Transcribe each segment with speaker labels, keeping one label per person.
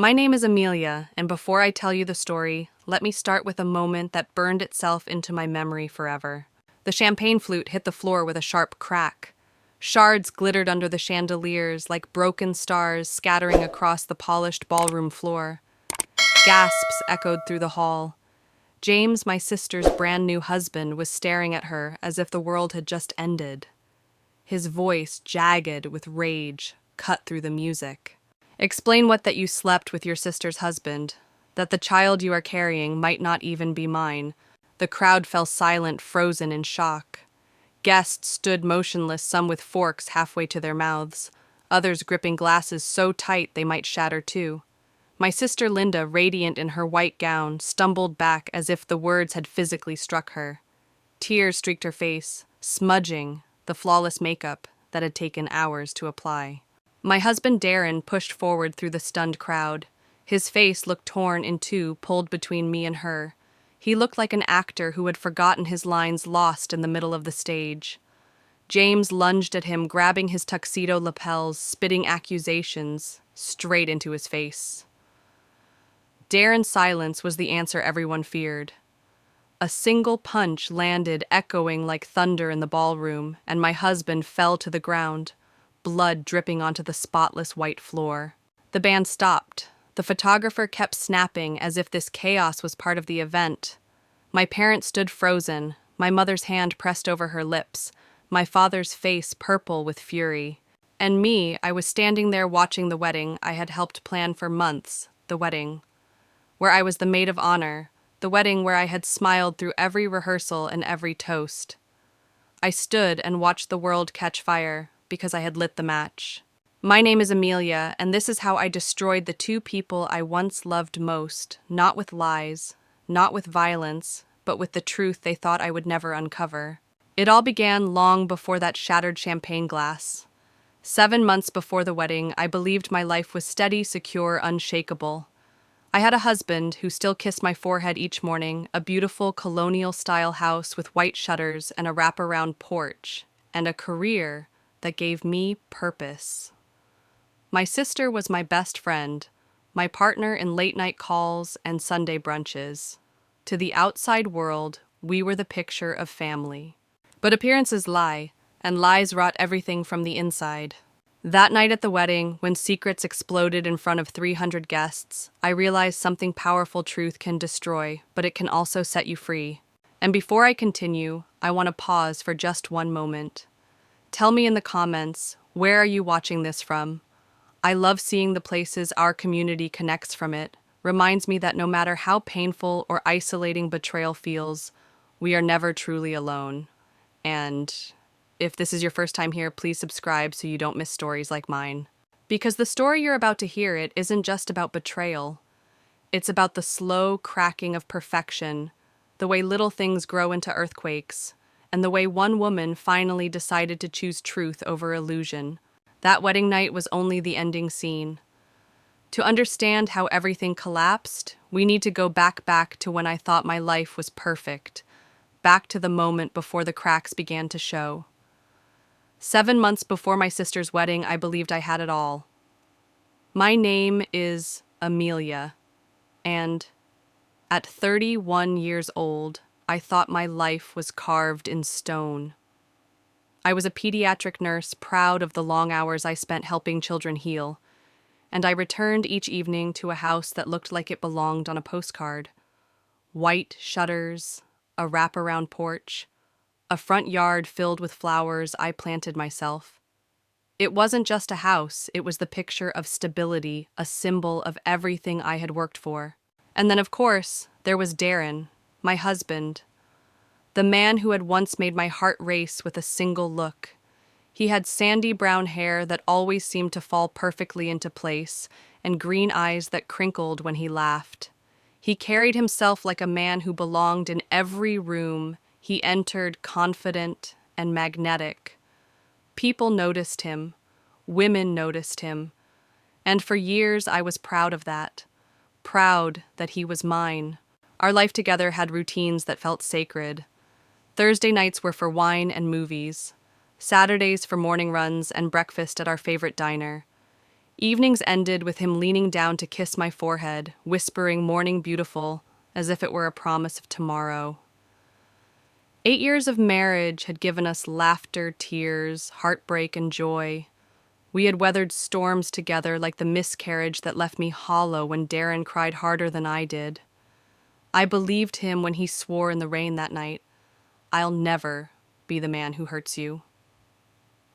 Speaker 1: My name is Amelia, and before I tell you the story, let me start with a moment that burned itself into my memory forever. The champagne flute hit the floor with a sharp crack. Shards glittered under the chandeliers like broken stars scattering across the polished ballroom floor. Gasps echoed through the hall. James, my sister's brand new husband, was staring at her as if the world had just ended. His voice, jagged with rage, cut through the music. Explain that you slept with your sister's husband, that the child you are carrying might not even be mine. The crowd fell silent, frozen in shock. Guests stood motionless, some with forks halfway to their mouths, others gripping glasses so tight they might shatter too. My sister Linda, radiant in her white gown, stumbled back as if the words had physically struck her. Tears streaked her face, smudging the flawless makeup that had taken hours to apply. My husband Darren pushed forward through the stunned crowd. His face looked torn in two, pulled between me and her. He looked like an actor who had forgotten his lines, lost in the middle of the stage. James lunged at him, grabbing his tuxedo lapels, spitting accusations straight into his face. Darren's silence was the answer everyone feared. A single punch landed, echoing like thunder in the ballroom, and my husband fell to the ground, blood dripping onto the spotless white floor. The band stopped. The photographer kept snapping as if this chaos was part of the event. My parents stood frozen, my mother's hand pressed over her lips, my father's face purple with fury. And me, I was standing there watching the wedding I had helped plan for months, the wedding where I was the maid of honor, the wedding where I had smiled through every rehearsal and every toast. I stood and watched the world catch fire because I had lit the match. My name is Amelia, and this is how I destroyed the two people I once loved most, not with lies, not with violence, but with the truth they thought I would never uncover. It all began long before that shattered champagne glass. 7 months before the wedding, I believed my life was steady, secure, unshakable. I had a husband who still kissed my forehead each morning, a beautiful colonial-style house with white shutters and a wraparound porch, and a career that gave me purpose. My sister was my best friend, my partner in late-night calls and Sunday brunches. To the outside world, we were the picture of family. But appearances lie, and lies rot everything from the inside. That night at the wedding, when secrets exploded in front of 300 guests, I realized something powerful truth can destroy, but it can also set you free. And before I continue, I want to pause for just one moment. Tell me in the comments, where are you watching this from? I love seeing the places our community connects from it. Reminds me that no matter how painful or isolating betrayal feels, we are never truly alone. And if this is your first time here, please subscribe so you don't miss stories like mine. Because the story you're about to hear, it isn't just about betrayal. It's about the slow cracking of perfection, the way little things grow into earthquakes, and the way one woman finally decided to choose truth over illusion. That wedding night was only the ending scene. To understand how everything collapsed, we need to go back to when I thought my life was perfect, back to the moment before the cracks began to show. 7 months before my sister's wedding, I believed I had it all. My name is Amelia, and at 31 years old, I thought my life was carved in stone. I was a pediatric nurse, proud of the long hours I spent helping children heal, and I returned each evening to a house that looked like it belonged on a postcard. White shutters, a wraparound porch, a front yard filled with flowers I planted myself. It wasn't just a house, it was the picture of stability, a symbol of everything I had worked for. And then, of course, there was Darren, my husband, the man who had once made my heart race with a single look. He had sandy brown hair that always seemed to fall perfectly into place, and green eyes that crinkled when he laughed. He carried himself like a man who belonged in every room he entered, confident and magnetic. People noticed him, women noticed him, and for years I was proud of that, proud that he was mine. Our life together had routines that felt sacred. Thursday nights were for wine and movies, Saturdays for morning runs and breakfast at our favorite diner. Evenings ended with him leaning down to kiss my forehead, whispering "Morning beautiful," as if it were a promise of tomorrow. 8 years of marriage had given us laughter, tears, heartbreak, and joy. We had weathered storms together like the miscarriage that left me hollow when Darren cried harder than I did. I believed him when he swore in the rain that night, "I'll never be the man who hurts you."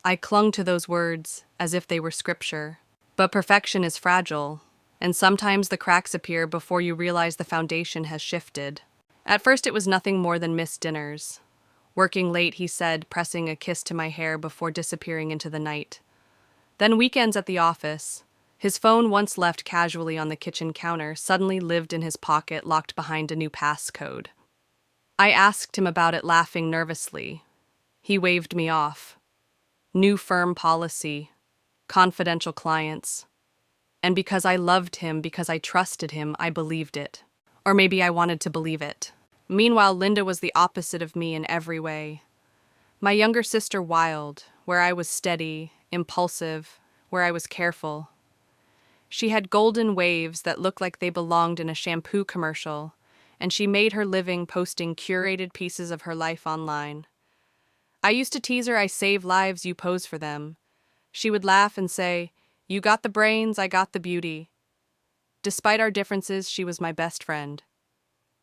Speaker 1: I clung to those words as if they were scripture. But perfection is fragile, and sometimes the cracks appear before you realize the foundation has shifted. At first it was nothing more than missed dinners. Working late, he said, pressing a kiss to my hair before disappearing into the night. Then weekends at the office. His phone, once left casually on the kitchen counter, suddenly lived in his pocket, locked behind a new passcode. I asked him about it, laughing nervously. He waved me off. New firm policy. Confidential clients. And because I loved him, because I trusted him, I believed it. Or maybe I wanted to believe it. Meanwhile, Linda was the opposite of me in every way. My younger sister wild, where I was steady, impulsive, where I was careful. She had golden waves that looked like they belonged in a shampoo commercial, and she made her living posting curated pieces of her life online. I used to tease her, "I save lives, you pose for them." She would laugh and say, "You got the brains, I got the beauty." Despite our differences, she was my best friend.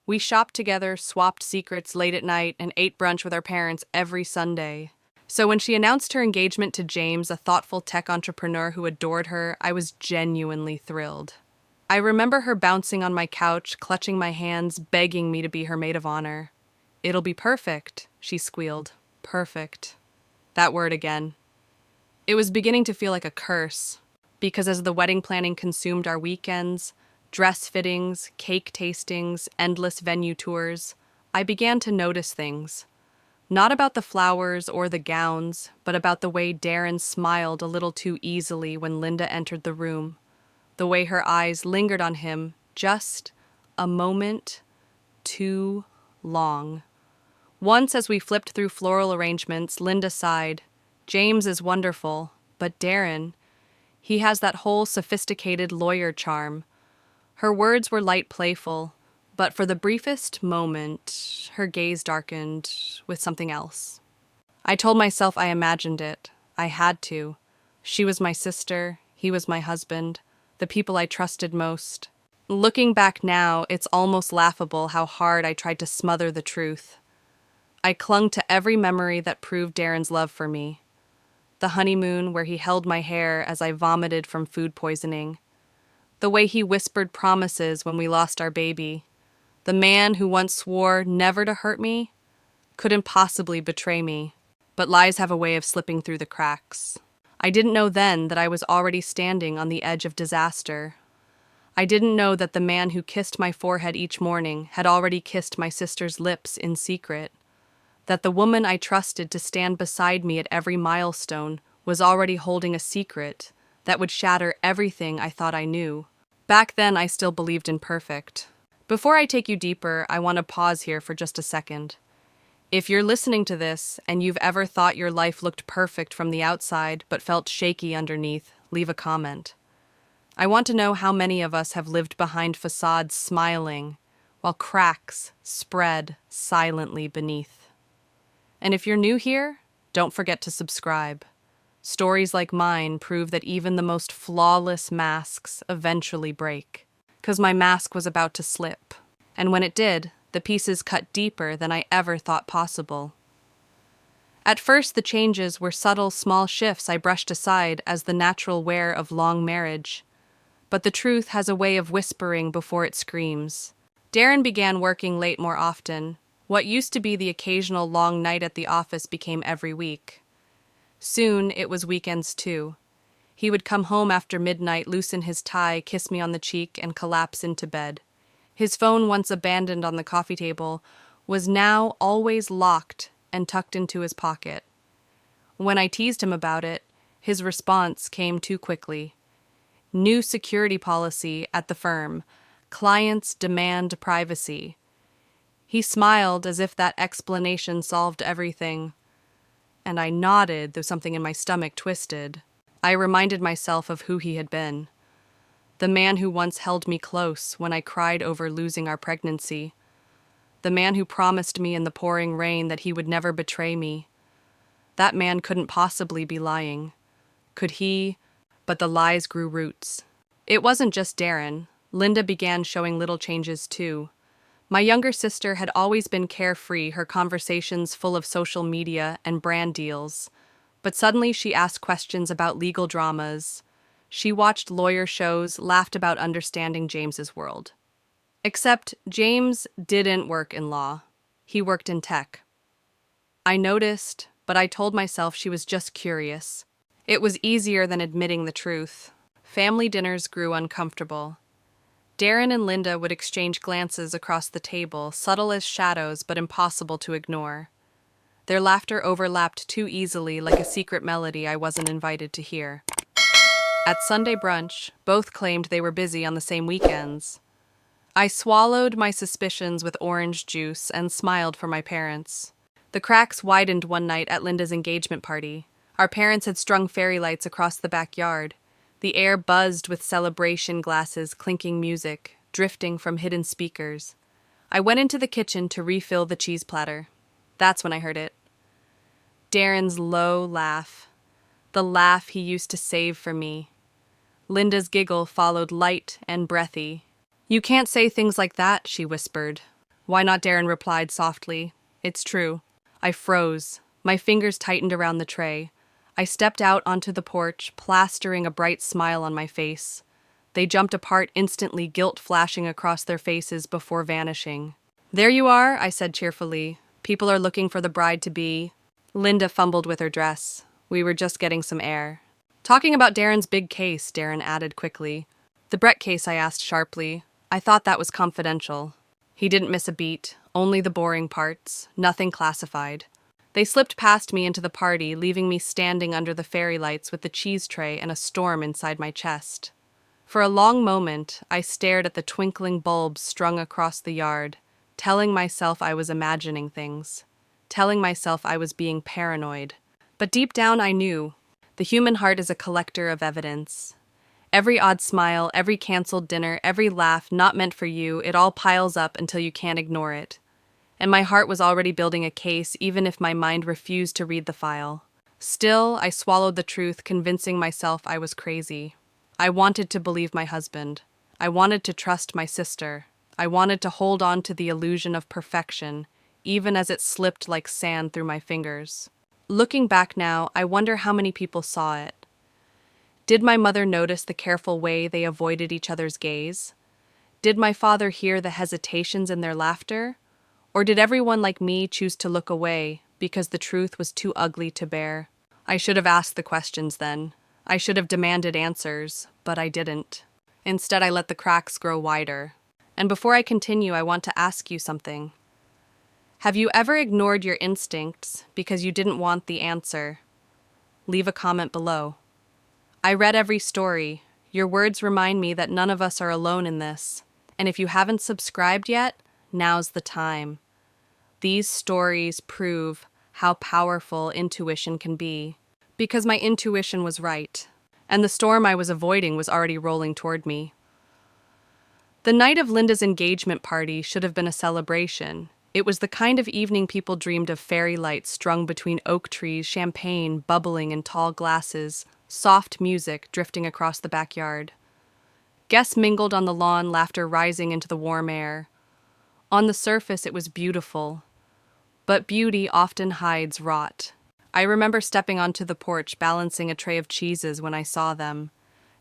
Speaker 1: We shopped together, swapped secrets late at night, and ate brunch with our parents every Sunday. So when she announced her engagement to James, a thoughtful tech entrepreneur who adored her, I was genuinely thrilled. I remember her bouncing on my couch, clutching my hands, begging me to be her maid of honor. "It'll be perfect," she squealed. Perfect. That word again. It was beginning to feel like a curse, because as the wedding planning consumed our weekends, dress fittings, cake tastings, endless venue tours, I began to notice things. Not about the flowers or the gowns, but about the way Darren smiled a little too easily when Linda entered the room, the way her eyes lingered on him just a moment too long. Once, as we flipped through floral arrangements, Linda sighed, "James is wonderful, but Darren, he has that whole sophisticated lawyer charm." Her words were light, playful, but for the briefest moment, her gaze darkened with something else. I told myself I imagined it. I had to. She was my sister, he was my husband, the people I trusted most. Looking back now, it's almost laughable how hard I tried to smother the truth. I clung to every memory that proved Darren's love for me. The honeymoon where he held my hair as I vomited from food poisoning. The way he whispered promises when we lost our baby. The man who once swore never to hurt me couldn't possibly betray me, but lies have a way of slipping through the cracks. I didn't know then that I was already standing on the edge of disaster. I didn't know that the man who kissed my forehead each morning had already kissed my sister's lips in secret. That the woman I trusted to stand beside me at every milestone was already holding a secret that would shatter everything I thought I knew. Back then, I still believed in perfect. Before I take you deeper, I want to pause here for just a second. If you're listening to this and you've ever thought your life looked perfect from the outside but felt shaky underneath, leave a comment. I want to know how many of us have lived behind facades smiling, while cracks spread silently beneath. And if you're new here, don't forget to subscribe. Stories like mine prove that even the most flawless masks eventually break. 'Cause my mask was about to slip. And when it did, the pieces cut deeper than I ever thought possible. At first, the changes were subtle, small shifts I brushed aside as the natural wear of long marriage. But the truth has a way of whispering before it screams. Darren began working late more often. What used to be the occasional long night at the office became every week. Soon, it was weekends too. He would come home after midnight, loosen his tie, kiss me on the cheek, and collapse into bed. His phone, once abandoned on the coffee table, was now always locked and tucked into his pocket. When I teased him about it, his response came too quickly. New security policy at the firm. Clients demand privacy. He smiled as if that explanation solved everything. And I nodded, though something in my stomach twisted. I reminded myself of who he had been. The man who once held me close when I cried over losing our pregnancy. The man who promised me in the pouring rain that he would never betray me. That man couldn't possibly be lying. Could he? But the lies grew roots. It wasn't just Darren. Linda began showing little changes too. My younger sister had always been carefree, her conversations full of social media and brand deals. But suddenly she asked questions about legal dramas. She watched lawyer shows, laughed about understanding James's world. Except James didn't work in law. He worked in tech. I noticed, but I told myself she was just curious. It was easier than admitting the truth. Family dinners grew uncomfortable. Darren and Linda would exchange glances across the table, subtle as shadows but impossible to ignore. Their laughter overlapped too easily, like a secret melody I wasn't invited to hear. At Sunday brunch, both claimed they were busy on the same weekends. I swallowed my suspicions with orange juice and smiled for my parents. The cracks widened one night at Linda's engagement party. Our parents had strung fairy lights across the backyard. The air buzzed with celebration glasses, clinking music, drifting from hidden speakers. I went into the kitchen to refill the cheese platter. That's when I heard it. Darren's low laugh. The laugh he used to save for me. Linda's giggle followed light and breathy. "You can't say things like that," she whispered. "Why not?" Darren replied softly. "It's true." I froze. My fingers tightened around the tray. I stepped out onto the porch, plastering a bright smile on my face. They jumped apart instantly, guilt flashing across their faces before vanishing. "There you are," I said cheerfully. "People are looking for the bride-to-be." Linda fumbled with her dress. "We were just getting some air." "Talking about Darren's big case," Darren added quickly. "The Brett case?" I asked sharply. "I thought that was confidential." He didn't miss a beat, only the boring parts, nothing classified. They slipped past me into the party, leaving me standing under the fairy lights with the cheese tray and a storm inside my chest. For a long moment, I stared at the twinkling bulbs strung across the yard, telling myself I was imagining things, telling myself I was being paranoid. But deep down I knew, the human heart is a collector of evidence. Every odd smile, every canceled dinner, every laugh not meant for you, it all piles up until you can't ignore it. And my heart was already building a case, even if my mind refused to read the file. Still, I swallowed the truth, convincing myself I was crazy. I wanted to believe my husband. I wanted to trust my sister. I wanted to hold on to the illusion of perfection, even as it slipped like sand through my fingers. Looking back now, I wonder how many people saw it. Did my mother notice the careful way they avoided each other's gaze? Did my father hear the hesitations in their laughter? Or did everyone like me choose to look away because the truth was too ugly to bear? I should have asked the questions then. I should have demanded answers, but I didn't. Instead, I let the cracks grow wider. And before I continue, I want to ask you something. Have you ever ignored your instincts because you didn't want the answer? Leave a comment below. I read every story. Your words remind me that none of us are alone in this. And if you haven't subscribed yet, now's the time. These stories prove how powerful intuition can be. Because my intuition was right, and the storm I was avoiding was already rolling toward me. The night of Linda's engagement party should have been a celebration. It was the kind of evening people dreamed of: fairy lights strung between oak trees, champagne bubbling in tall glasses, soft music drifting across the backyard. Guests mingled on the lawn, laughter rising into the warm air. On the surface, it was beautiful. But beauty often hides rot. I remember stepping onto the porch, balancing a tray of cheeses when I saw them.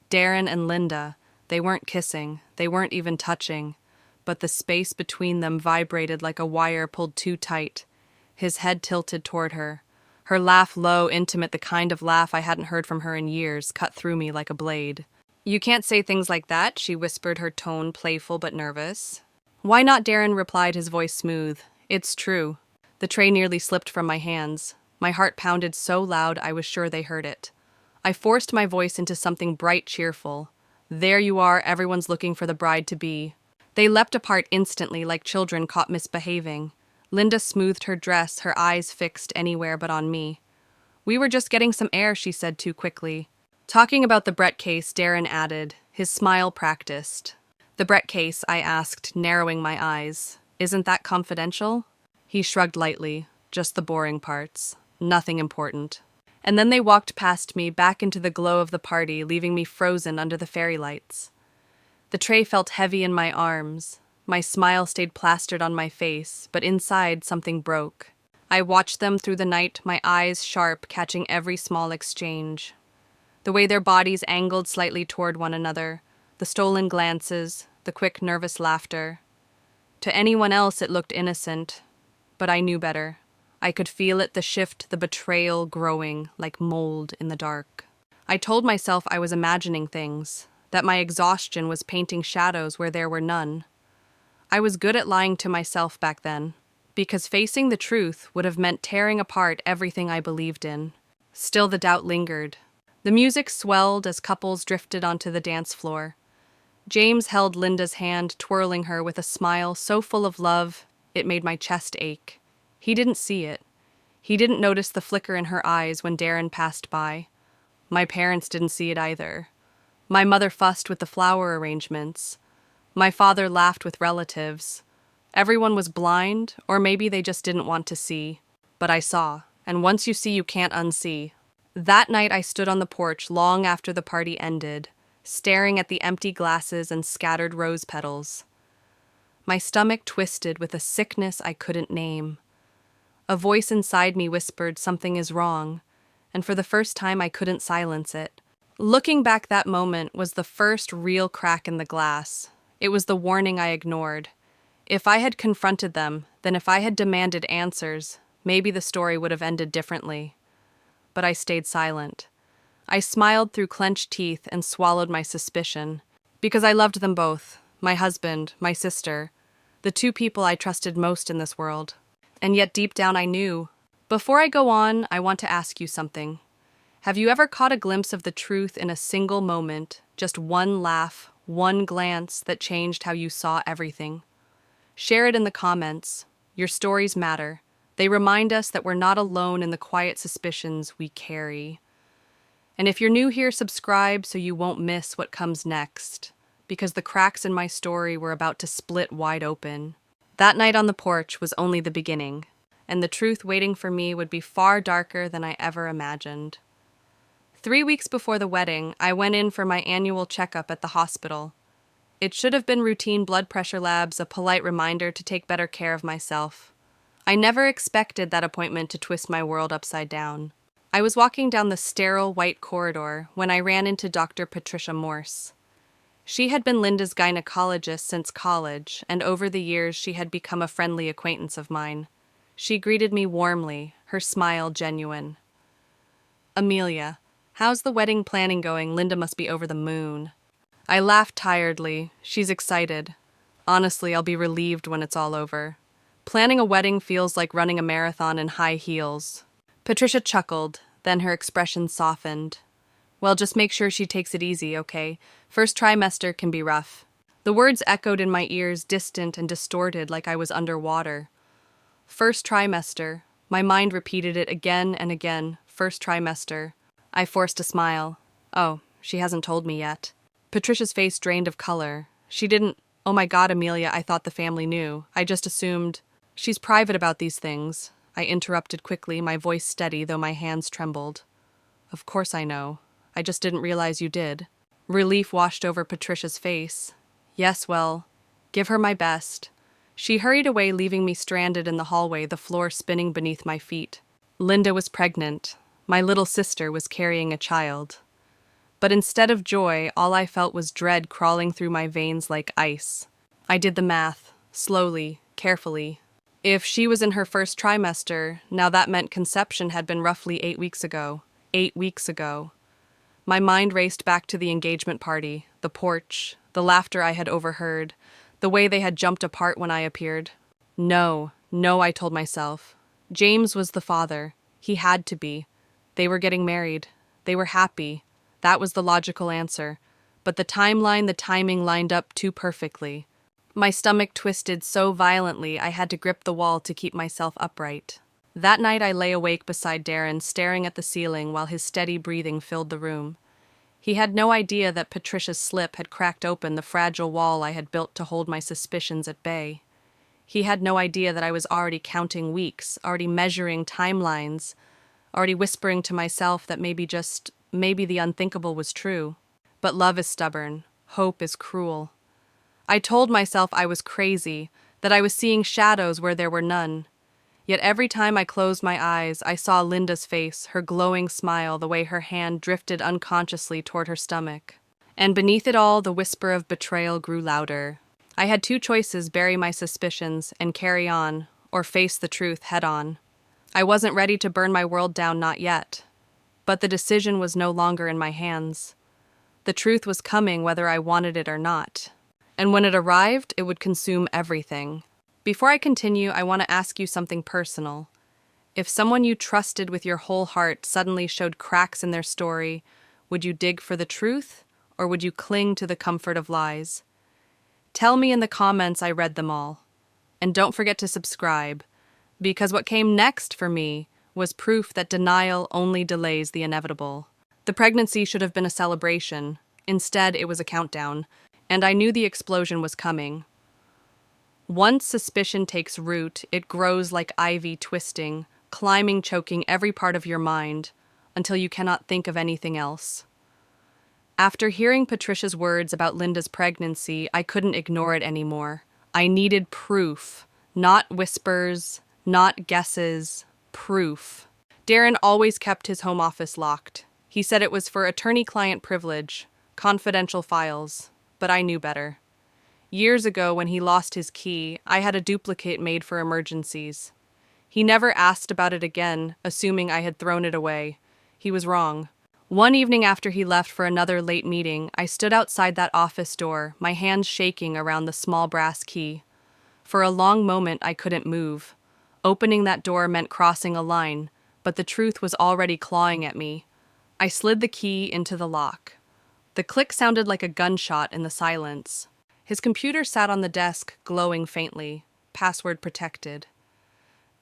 Speaker 1: Darren and Linda, they weren't kissing, they weren't even touching, but the space between them vibrated like a wire pulled too tight. His head tilted toward her. Her laugh, low, intimate, the kind of laugh I hadn't heard from her in years, cut through me like a blade. "You can't say things like that," she whispered, her tone playful but nervous. "Why not?" Darren replied, his voice smooth. "It's true." The tray nearly slipped from my hands. My heart pounded so loud I was sure they heard it. I forced my voice into something bright, cheerful. "There you are, everyone's looking for the bride-to-be." They leapt apart instantly like children caught misbehaving. Linda smoothed her dress, her eyes fixed anywhere but on me. "We were just getting some air," she said too quickly. Talking about the Brett case, Darren added, his smile practiced. The Brett case, I asked, narrowing my eyes. Isn't that confidential? He shrugged lightly. Just the boring parts. Nothing important. And then they walked past me back into the glow of the party, leaving me frozen under the fairy lights. The tray felt heavy in my arms. My smile stayed plastered on my face, but inside something broke. I watched them through the night, my eyes sharp, catching every small exchange. The way their bodies angled slightly toward one another, the stolen glances, the quick, nervous laughter. To anyone else it looked innocent, but I knew better. I could feel it, the shift, the betrayal growing like mold in the dark. I told myself I was imagining things, that my exhaustion was painting shadows where there were none. I was good at lying to myself back then, because facing the truth would have meant tearing apart everything I believed in. Still, the doubt lingered. The music swelled as couples drifted onto the dance floor. James held Linda's hand, twirling her with a smile so full of love it made my chest ache. He didn't see it. He didn't notice the flicker in her eyes when Darren passed by. My parents didn't see it either. My mother fussed with the flower arrangements. My father laughed with relatives. Everyone was blind, or maybe they just didn't want to see. But I saw, and once you see, you can't unsee. That night I stood on the porch long after the party ended, staring at the empty glasses and scattered rose petals. My stomach twisted with a sickness I couldn't name. A voice inside me whispered something is wrong, and for the first time I couldn't silence it. Looking back, that moment was the first real crack in the glass. It was the warning I ignored. If I had confronted them, then if I had demanded answers, maybe the story would have ended differently. But I stayed silent. I smiled through clenched teeth and swallowed my suspicion. Because I loved them both, my husband, my sister, the two people I trusted most in this world. And yet deep down I knew. Before I go on, I want to ask you something. Have you ever caught a glimpse of the truth in a single moment, just one laugh, one glance that changed how you saw everything? Share it in the comments. Your stories matter. They remind us that we're not alone in the quiet suspicions we carry. And if you're new here, subscribe so you won't miss what comes next, because the cracks in my story were about to split wide open. That night on the porch was only the beginning, and the truth waiting for me would be far darker than I ever imagined. 3 weeks before the wedding, I went in for my annual checkup at the hospital. It should have been routine blood pressure labs, a polite reminder to take better care of myself. I never expected that appointment to twist my world upside down. I was walking down the sterile white corridor when I ran into Dr. Patricia Morse. She had been Linda's gynecologist since college, and over the years she had become a friendly acquaintance of mine. She greeted me warmly, her smile genuine. "Amelia, how's the wedding planning going? Linda must be over the moon." I laughed tiredly. She's excited. Honestly, I'll be relieved when it's all over. Planning a wedding feels like running a marathon in high heels. Patricia chuckled, then her expression softened. "Well, just make sure she takes it easy, okay? First trimester can be rough." The words echoed in my ears, distant and distorted like I was underwater. First trimester. My mind repeated it again and again. First trimester. I forced a smile. Oh, she hasn't told me yet. Patricia's face drained of color. She didn't— "Oh my God, Amelia, I thought the family knew. I just assumed—" "She's private about these things," I interrupted quickly, my voice steady though my hands trembled. "Of course I know. I just didn't realize you did." Relief washed over Patricia's face. "Yes, well, give her my best." She hurried away, leaving me stranded in the hallway, the floor spinning beneath my feet. Linda was pregnant. My little sister was carrying a child. But instead of joy, all I felt was dread crawling through my veins like ice. I did the math, slowly, carefully. If she was in her first trimester, now that meant conception had been roughly 8 weeks ago. 8 weeks ago. My mind raced back to the engagement party, the porch, the laughter I had overheard, the way they had jumped apart when I appeared. No, I told myself. James was the father. He had to be. They were getting married. They were happy. That was the logical answer. But the timing lined up too perfectly. My stomach twisted so violently I had to grip the wall to keep myself upright. That night I lay awake beside Darren, staring at the ceiling while his steady breathing filled the room. He had no idea that Patricia's slip had cracked open the fragile wall I had built to hold my suspicions at bay. He had no idea that I was already counting weeks, already measuring timelines, already whispering to myself that maybe the unthinkable was true. But love is stubborn. Hope is cruel. I told myself I was crazy, that I was seeing shadows where there were none. Yet every time I closed my eyes, I saw Linda's face, her glowing smile, the way her hand drifted unconsciously toward her stomach. And beneath it all, the whisper of betrayal grew louder. I had two choices: bury my suspicions and carry on, or face the truth head on. I wasn't ready to burn my world down, not yet. But the decision was no longer in my hands. The truth was coming whether I wanted it or not. And when it arrived, it would consume everything. Before I continue, I want to ask you something personal. If someone you trusted with your whole heart suddenly showed cracks in their story, would you dig for the truth, or would you cling to the comfort of lies? Tell me in the comments. I read them all. And don't forget to subscribe, because what came next for me was proof that denial only delays the inevitable. The pregnancy should have been a celebration. Instead, it was a countdown, and I knew the explosion was coming. Once suspicion takes root, it grows like ivy, twisting, climbing, choking every part of your mind, until you cannot think of anything else. After hearing Patricia's words about Linda's pregnancy, I couldn't ignore it anymore. I needed proof. Not whispers, not guesses. Proof. Darren always kept his home office locked. He said it was for attorney-client privilege, confidential files, but I knew better. Years ago, when he lost his key, I had a duplicate made for emergencies. He never asked about it again, assuming I had thrown it away. He was wrong. One evening after he left for another late meeting, I stood outside that office door, my hands shaking around the small brass key. For a long moment, I couldn't move. Opening that door meant crossing a line, but the truth was already clawing at me. I slid the key into the lock. The click sounded like a gunshot in the silence. His computer sat on the desk, glowing faintly, password protected.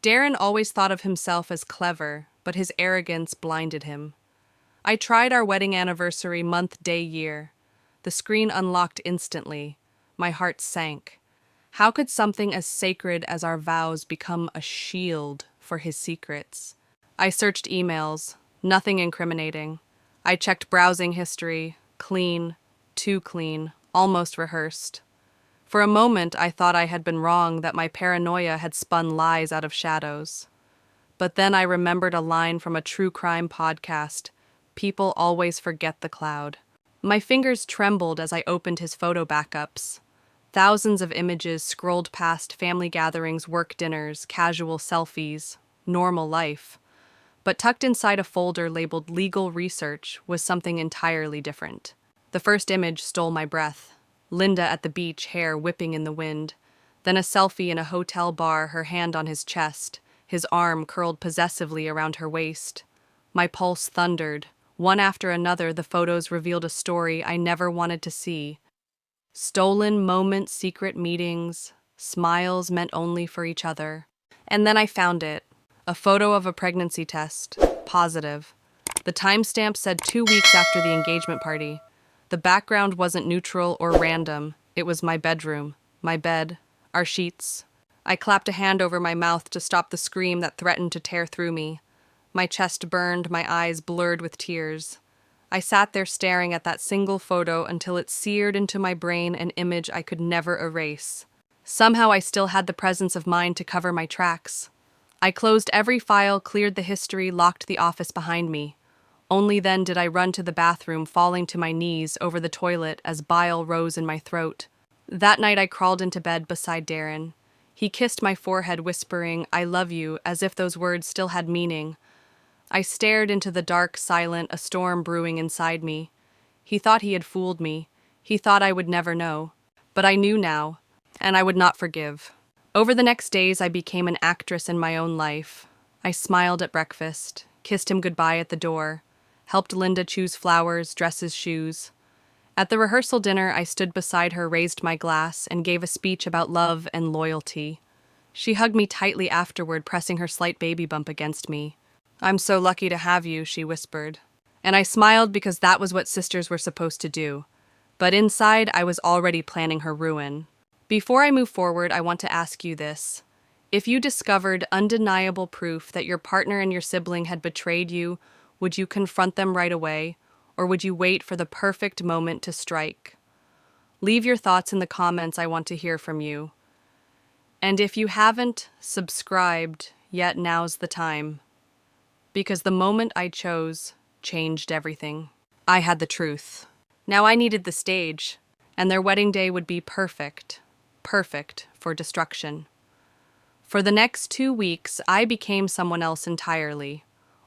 Speaker 1: Darren always thought of himself as clever, but his arrogance blinded him. I tried our wedding anniversary month, day, year. The screen unlocked instantly. My heart sank. How could something as sacred as our vows become a shield for his secrets? I searched emails. Nothing incriminating. I checked browsing history. Clean. Too clean. Almost rehearsed. For a moment, I thought I had been wrong, that my paranoia had spun lies out of shadows. But then I remembered a line from a true crime podcast: "People always forget the cloud." My fingers trembled as I opened his photo backups. Thousands of images scrolled past family gatherings, work dinners, casual selfies, normal life. But tucked inside a folder labeled legal research was something entirely different. The first image stole my breath. Linda at the beach, hair whipping in the wind. Then a selfie in a hotel bar, her hand on his chest, his arm curled possessively around her waist. My pulse thundered. One after another, the photos revealed a story I never wanted to see. Stolen moments, secret meetings, smiles meant only for each other. And then I found it. A photo of a pregnancy test. Positive. The timestamp said 2 weeks after the engagement party. The background wasn't neutral or random. It was my bedroom, my bed, our sheets. I clapped a hand over my mouth to stop the scream that threatened to tear through me. My chest burned, my eyes blurred with tears. I sat there staring at that single photo until it seared into my brain an image I could never erase. Somehow I still had the presence of mind to cover my tracks. I closed every file, cleared the history, locked the office behind me. Only then did I run to the bathroom, falling to my knees over the toilet as bile rose in my throat. That night I crawled into bed beside Darren. He kissed my forehead, whispering, "I love you," as if those words still had meaning. I stared into the dark, silent, a storm brewing inside me. He thought he had fooled me. He thought I would never know. But I knew now, and I would not forgive. Over the next days, I became an actress in my own life. I smiled at breakfast, kissed him goodbye at the door, helped Linda choose flowers, dresses, shoes. At the rehearsal dinner, I stood beside her, raised my glass, and gave a speech about love and loyalty. She hugged me tightly afterward, pressing her slight baby bump against me. "I'm so lucky to have you," she whispered. And I smiled because that was what sisters were supposed to do. But inside, I was already planning her ruin. Before I move forward, I want to ask you this. If you discovered undeniable proof that your partner and your sibling had betrayed you, would you confront them right away, or would you wait for the perfect moment to strike? Leave your thoughts in the comments. I want to hear from you. And if you haven't subscribed yet, now's the time. Because the moment I chose changed everything. I had the truth. Now I needed the stage, and their wedding day would be perfect. Perfect for destruction. For the next 2 weeks, I became someone else entirely.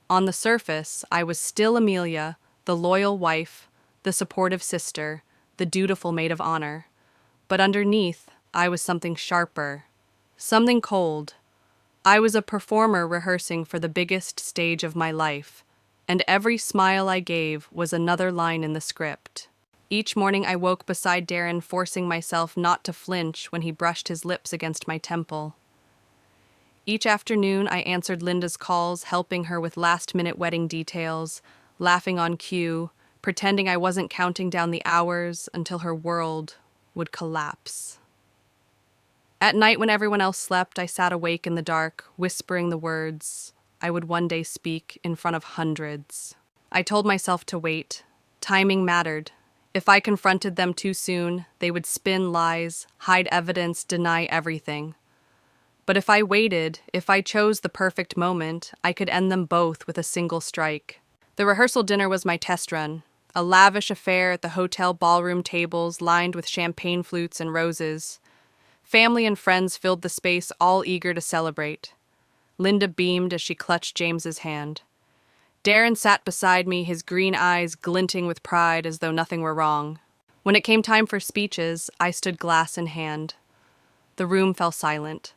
Speaker 1: On the surface, I was still Amelia, the loyal wife, the supportive sister, the dutiful maid of honor. But underneath, I was something sharper, something cold. I was a performer rehearsing for the biggest stage of my life, and every smile I gave was another line in the script. Each morning I woke beside Darren, forcing myself not to flinch when he brushed his lips against my temple. Each afternoon I answered Linda's calls, helping her with last-minute wedding details, laughing on cue, pretending I wasn't counting down the hours until her world would collapse. At night, when everyone else slept, I sat awake in the dark, whispering the words I would one day speak in front of hundreds. I told myself to wait. Timing mattered. If I confronted them too soon, they would spin lies, hide evidence, deny everything. But if I waited, if I chose the perfect moment, I could end them both with a single strike. The rehearsal dinner was my test run, a lavish affair at the hotel ballroom tables lined with champagne flutes and roses. Family and friends filled the space, all eager to celebrate. Linda beamed as she clutched James's hand. Darren sat beside me, his green eyes glinting with pride as though nothing were wrong. When it came time for speeches, I stood glass in hand. The room fell silent.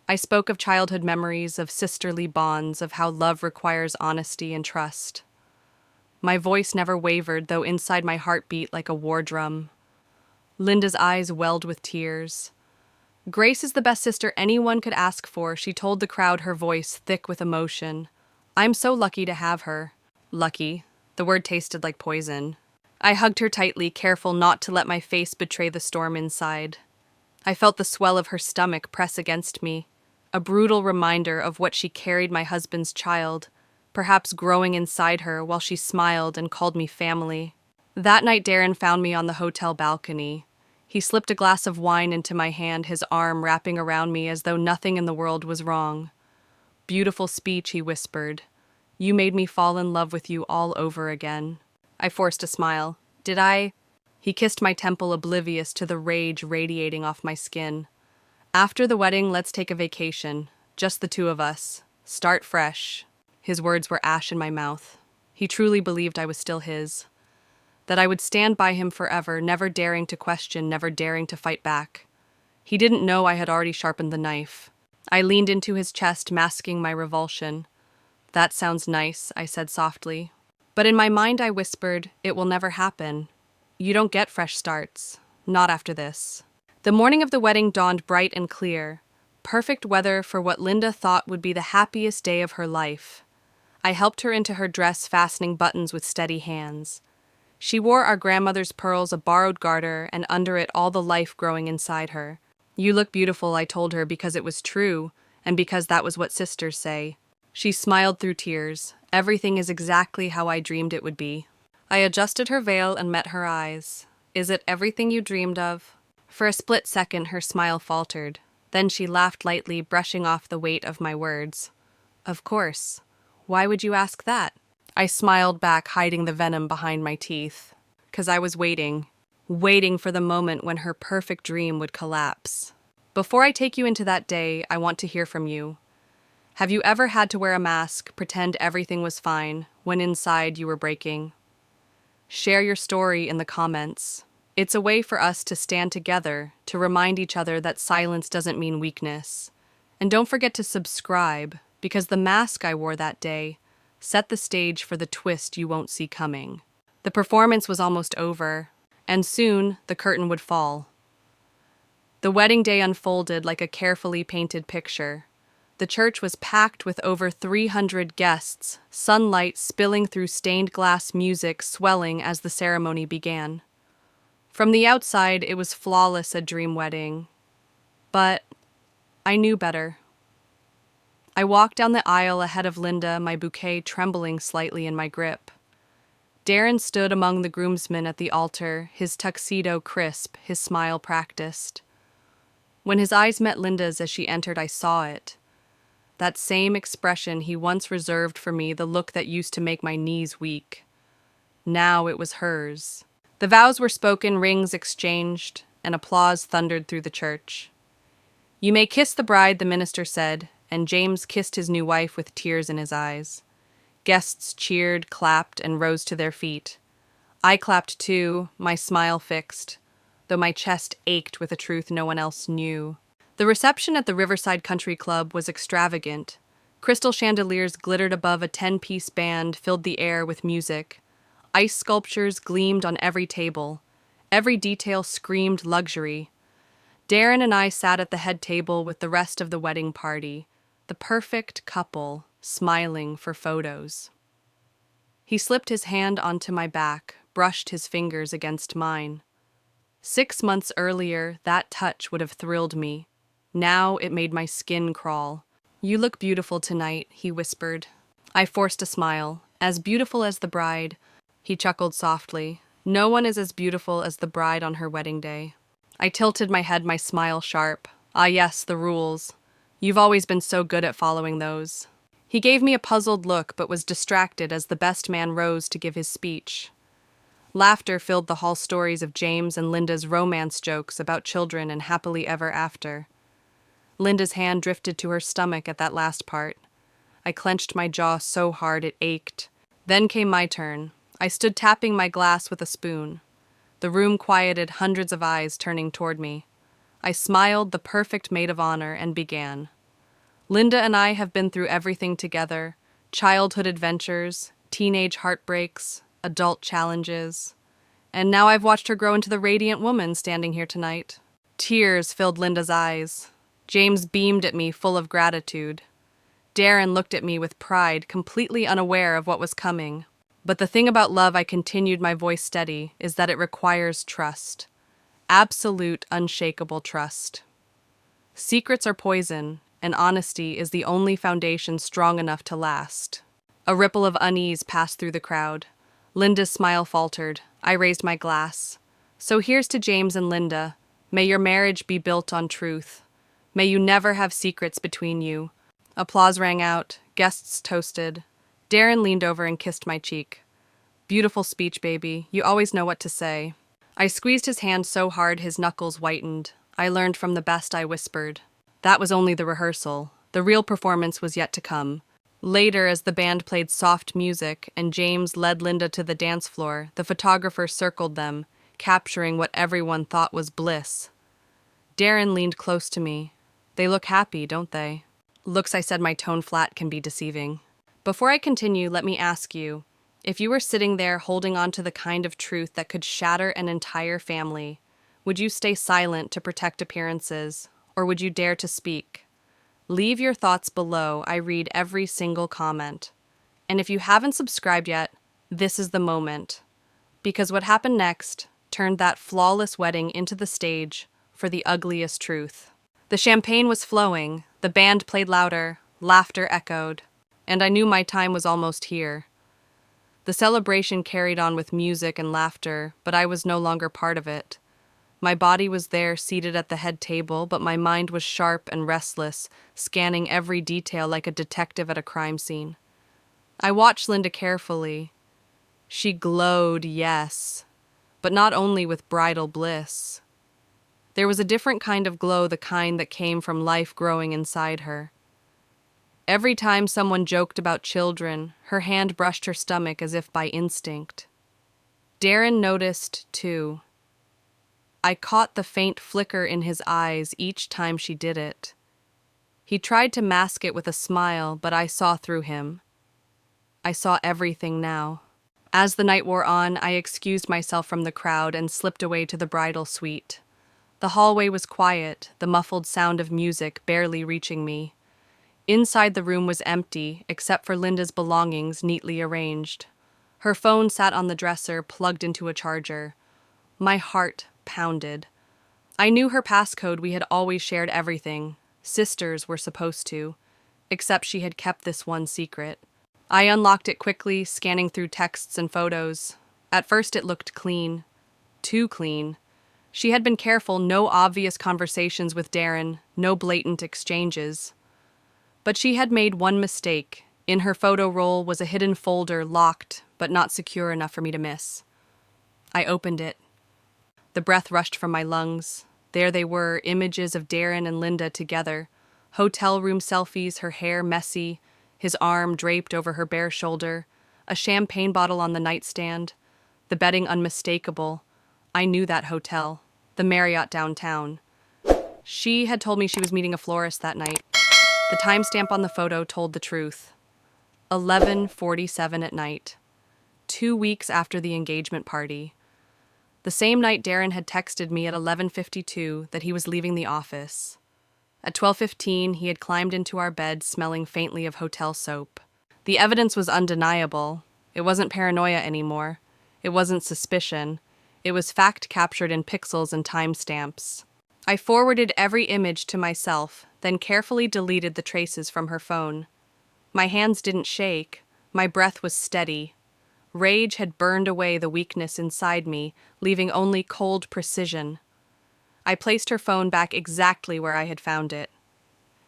Speaker 1: I spoke of childhood memories, of sisterly bonds, of how love requires honesty and trust. My voice never wavered, though inside my heart beat like a war drum. Linda's eyes welled with tears. Grace is the best sister anyone could ask for, she told the crowd, her voice thick with emotion. I'm so lucky to have her. Lucky. The word tasted like poison. I hugged her tightly, careful not to let my face betray the storm inside. I felt the swell of her stomach press against me, a brutal reminder of what she carried, my husband's child, perhaps growing inside her while she smiled and called me family. That night, Darren found me on the hotel balcony. He slipped a glass of wine into my hand, his arm wrapping around me as though nothing in the world was wrong. Beautiful speech, he whispered. You made me fall in love with you all over again. I forced a smile. Did I? He kissed my temple, oblivious to the rage radiating off my skin. After the wedding, let's take a vacation. Just the two of us. Start fresh. His words were ash in my mouth. He truly believed I was still his. That I would stand by him forever, never daring to question, never daring to fight back. He didn't know I had already sharpened the knife. I leaned into his chest, masking my revulsion. That sounds nice, I said softly. But in my mind I whispered, it will never happen. You don't get fresh starts. Not after this. The morning of the wedding dawned bright and clear. Perfect weather for what Linda thought would be the happiest day of her life. I helped her into her dress, fastening buttons with steady hands. She wore our grandmother's pearls, a borrowed garter, and under it all the life growing inside her. You look beautiful, I told her, because it was true, and because that was what sisters say. She smiled through tears. Everything is exactly how I dreamed it would be. I adjusted her veil and met her eyes. Is it everything you dreamed of? For a split second, her smile faltered. Then she laughed lightly, brushing off the weight of my words. Of course. Why would you ask that? I smiled back, hiding the venom behind my teeth. 'Cause I was waiting for the moment when her perfect dream would collapse. Before I take you into that day, I want to hear from you. Have you ever had to wear a mask, pretend everything was fine, when inside you were breaking? Share your story in the comments. It's a way for us to stand together, to remind each other that silence doesn't mean weakness. And don't forget to subscribe, because the mask I wore that day set the stage for the twist you won't see coming. The performance was almost over, and soon the curtain would fall. The wedding day unfolded like a carefully painted picture. The church was packed with over 300 guests, sunlight spilling through stained glass, music swelling as the ceremony began. From the outside, it was flawless, a dream wedding. But I knew better. I walked down the aisle ahead of Linda, my bouquet trembling slightly in my grip. Darren stood among the groomsmen at the altar, his tuxedo crisp, his smile practiced. When his eyes met Linda's as she entered, I saw it. That same expression he once reserved for me, the look that used to make my knees weak. Now it was hers. The vows were spoken, rings exchanged, and applause thundered through the church. "You may kiss the bride," the minister said, and James kissed his new wife with tears in his eyes. Guests cheered, clapped, and rose to their feet. I clapped too, my smile fixed, though my chest ached with a truth no one else knew. The reception at the Riverside Country Club was extravagant. Crystal chandeliers glittered above, a 10-piece band filled the air with music. Ice sculptures gleamed on every table. Every detail screamed luxury. Darren and I sat at the head table with the rest of the wedding party, the perfect couple, smiling for photos. He slipped his hand onto my back, brushed his fingers against mine. 6 months earlier, that touch would have thrilled me. Now it made my skin crawl. "You look beautiful tonight," he whispered. I forced a smile. "As beautiful as the bride." He chuckled softly. "No one is as beautiful as the bride on her wedding day." I tilted my head, my smile sharp. "Ah yes, the rules. You've always been so good at following those." He gave me a puzzled look, but was distracted as the best man rose to give his speech. Laughter filled the hall, stories of James and Linda's romance jokes about children and happily ever after. Linda's hand drifted to her stomach at that last part. I clenched my jaw so hard it ached. Then came my turn. I stood tapping my glass with a spoon. The room quieted, hundreds of eyes turning toward me. I smiled, the perfect maid of honor, and began. "Linda and I have been through everything together. Childhood adventures, teenage heartbreaks, adult challenges. And now I've watched her grow into the radiant woman standing here tonight." Tears filled Linda's eyes. James beamed at me, full of gratitude. Darren looked at me with pride, completely unaware of what was coming. "But the thing about love," I continued, my voice steady, "is that it requires trust. Absolute, unshakable trust. Secrets are poison, and honesty is the only foundation strong enough to last." A ripple of unease passed through the crowd. Linda's smile faltered. I raised my glass. "So here's to James and Linda. May your marriage be built on truth. May you never have secrets between you." Applause rang out. Guests toasted. Darren leaned over and kissed my cheek. "Beautiful speech, baby. You always know what to say." I squeezed his hand so hard his knuckles whitened. "I learned from the best," I whispered. That was only the rehearsal. The real performance was yet to come. Later, as the band played soft music and James led Linda to the dance floor, the photographer circled them, capturing what everyone thought was bliss. Darren leaned close to me. "They look happy, don't they?" "Looks," I said, my tone flat, "can be deceiving." Before I continue, let me ask you, if you were sitting there holding on to the kind of truth that could shatter an entire family, would you stay silent to protect appearances, or would you dare to speak? Leave your thoughts below. I read every single comment. And if you haven't subscribed yet, this is the moment. Because what happened next turned that flawless wedding into the stage for the ugliest truth. The champagne was flowing, the band played louder, laughter echoed, and I knew my time was almost here. The celebration carried on with music and laughter, but I was no longer part of it. My body was there, seated at the head table, but my mind was sharp and restless, scanning every detail like a detective at a crime scene. I watched Linda carefully. She glowed, yes, but not only with bridal bliss. There was a different kind of glow, the kind that came from life growing inside her. Every time someone joked about children, her hand brushed her stomach as if by instinct. Darren noticed, too. I caught the faint flicker in his eyes each time she did it. He tried to mask it with a smile, but I saw through him. I saw everything now. As the night wore on, I excused myself from the crowd and slipped away to the bridal suite. The hallway was quiet, the muffled sound of music barely reaching me. Inside the room was empty, except for Linda's belongings neatly arranged. Her phone sat on the dresser, plugged into a charger. My heart pounded. I knew her passcode. We had always shared everything. Sisters were supposed to. Except she had kept this one secret. I unlocked it quickly, scanning through texts and photos. At first it looked clean. Too clean. She had been careful, no obvious conversations with Darren, no blatant exchanges. But she had made one mistake. In her photo roll was a hidden folder, locked, but not secure enough for me to miss. I opened it. The breath rushed from my lungs. There they were, images of Darren and Linda together. Hotel room selfies, her hair messy, his arm draped over her bare shoulder, a champagne bottle on the nightstand, the bedding unmistakable. I knew that hotel, the Marriott downtown. She had told me she was meeting a florist that night. The timestamp on the photo told the truth. 11:47 at night. 2 weeks after the engagement party. The same night Darren had texted me at 11:52 that he was leaving the office. At 12:15, he had climbed into our bed smelling faintly of hotel soap. The evidence was undeniable. It wasn't paranoia anymore. It wasn't suspicion. It was fact captured in pixels and timestamps. I forwarded every image to myself, then carefully deleted the traces from her phone. My hands didn't shake. My breath was steady. Rage had burned away the weakness inside me, leaving only cold precision. I placed her phone back exactly where I had found it.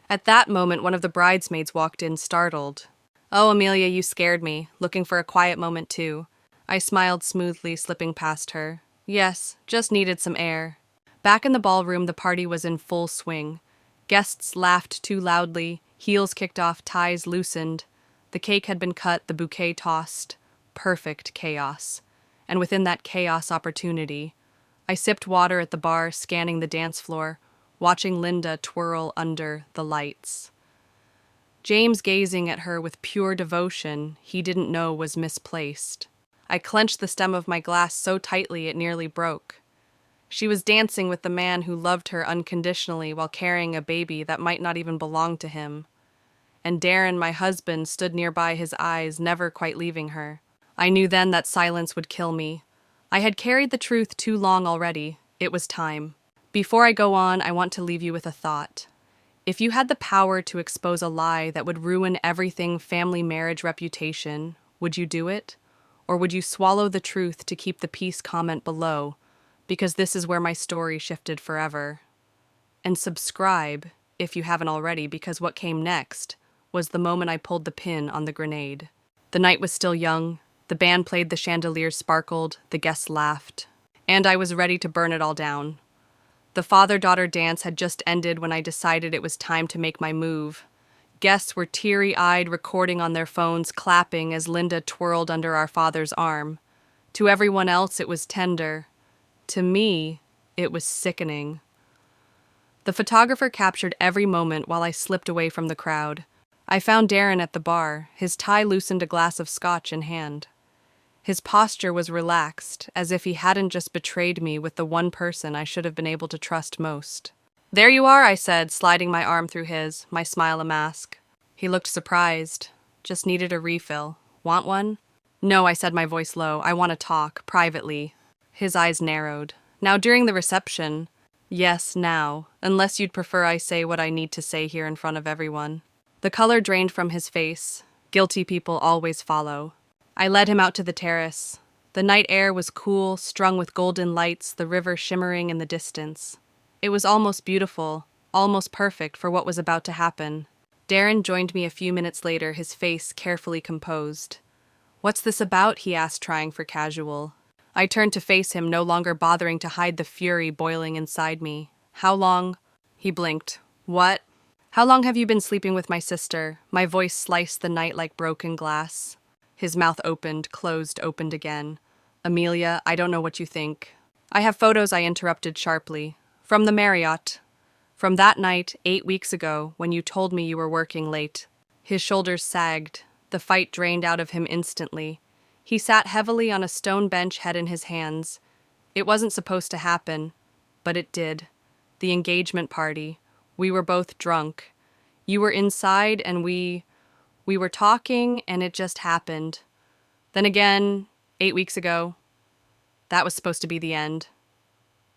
Speaker 1: At that moment, one of the bridesmaids walked in, startled. "Oh, Amelia, you scared me, looking for a quiet moment too." I smiled smoothly, slipping past her. "Yes, just needed some air." Back in the ballroom, the party was in full swing. Guests laughed too loudly, heels kicked off, ties loosened. The cake had been cut, the bouquet tossed. Perfect chaos. And within that chaos, opportunity. I sipped water at the bar, scanning the dance floor, watching Linda twirl under the lights. James gazing at her with pure devotion he didn't know was misplaced. I clenched the stem of my glass so tightly it nearly broke. She was dancing with the man who loved her unconditionally while carrying a baby that might not even belong to him. And Darren, my husband, stood nearby, his eyes never quite leaving her. I knew then that silence would kill me. I had carried the truth too long already. It was time. Before I go on, I want to leave you with a thought. If you had the power to expose a lie that would ruin everything family marriage reputation, would you do it? Or would you swallow the truth to keep the peace? Comment below, because this is where my story shifted forever. And subscribe, if you haven't already, because what came next was the moment I pulled the pin on the grenade. The night was still young. The band played, the chandeliers sparkled, the guests laughed, and I was ready to burn it all down. The father-daughter dance had just ended when I decided it was time to make my move. Guests were teary-eyed, recording on their phones, clapping as Linda twirled under our father's arm. To everyone else, it was tender. To me, it was sickening. The photographer captured every moment while I slipped away from the crowd. I found Darren at the bar, his tie loosened, a glass of scotch in hand. His posture was relaxed, as if he hadn't just betrayed me with the one person I should have been able to trust most. "There you are," I said, sliding my arm through his, my smile a mask. He looked surprised. "Just needed a refill. Want one?" "No," I said, my voice low. "I want to talk, privately." His eyes narrowed. "Now, during the reception?" "Yes, now, unless you'd prefer I say what I need to say here in front of everyone." The color drained from his face. Guilty people always follow. I led him out to the terrace. The night air was cool, strung with golden lights, the river shimmering in the distance. It was almost beautiful, almost perfect for what was about to happen. Darren joined me a few minutes later, his face carefully composed. "What's this about?" he asked, trying for casual. I turned to face him, no longer bothering to hide the fury boiling inside me. "How long?" He blinked. "What?" "How long have you been sleeping with my sister?" My voice sliced the night like broken glass. His mouth opened, closed, opened again. "Amelia, I don't know what you think." "I have photos," I interrupted sharply. "From the Marriott. From that night, 8 weeks ago, when you told me you were working late." His shoulders sagged. The fight drained out of him instantly. He sat heavily on a stone bench, head in his hands. It wasn't supposed to happen, but it did. The engagement party. We were both drunk. You were inside and we were talking and it just happened. Then again, 8 weeks ago, that was supposed to be the end.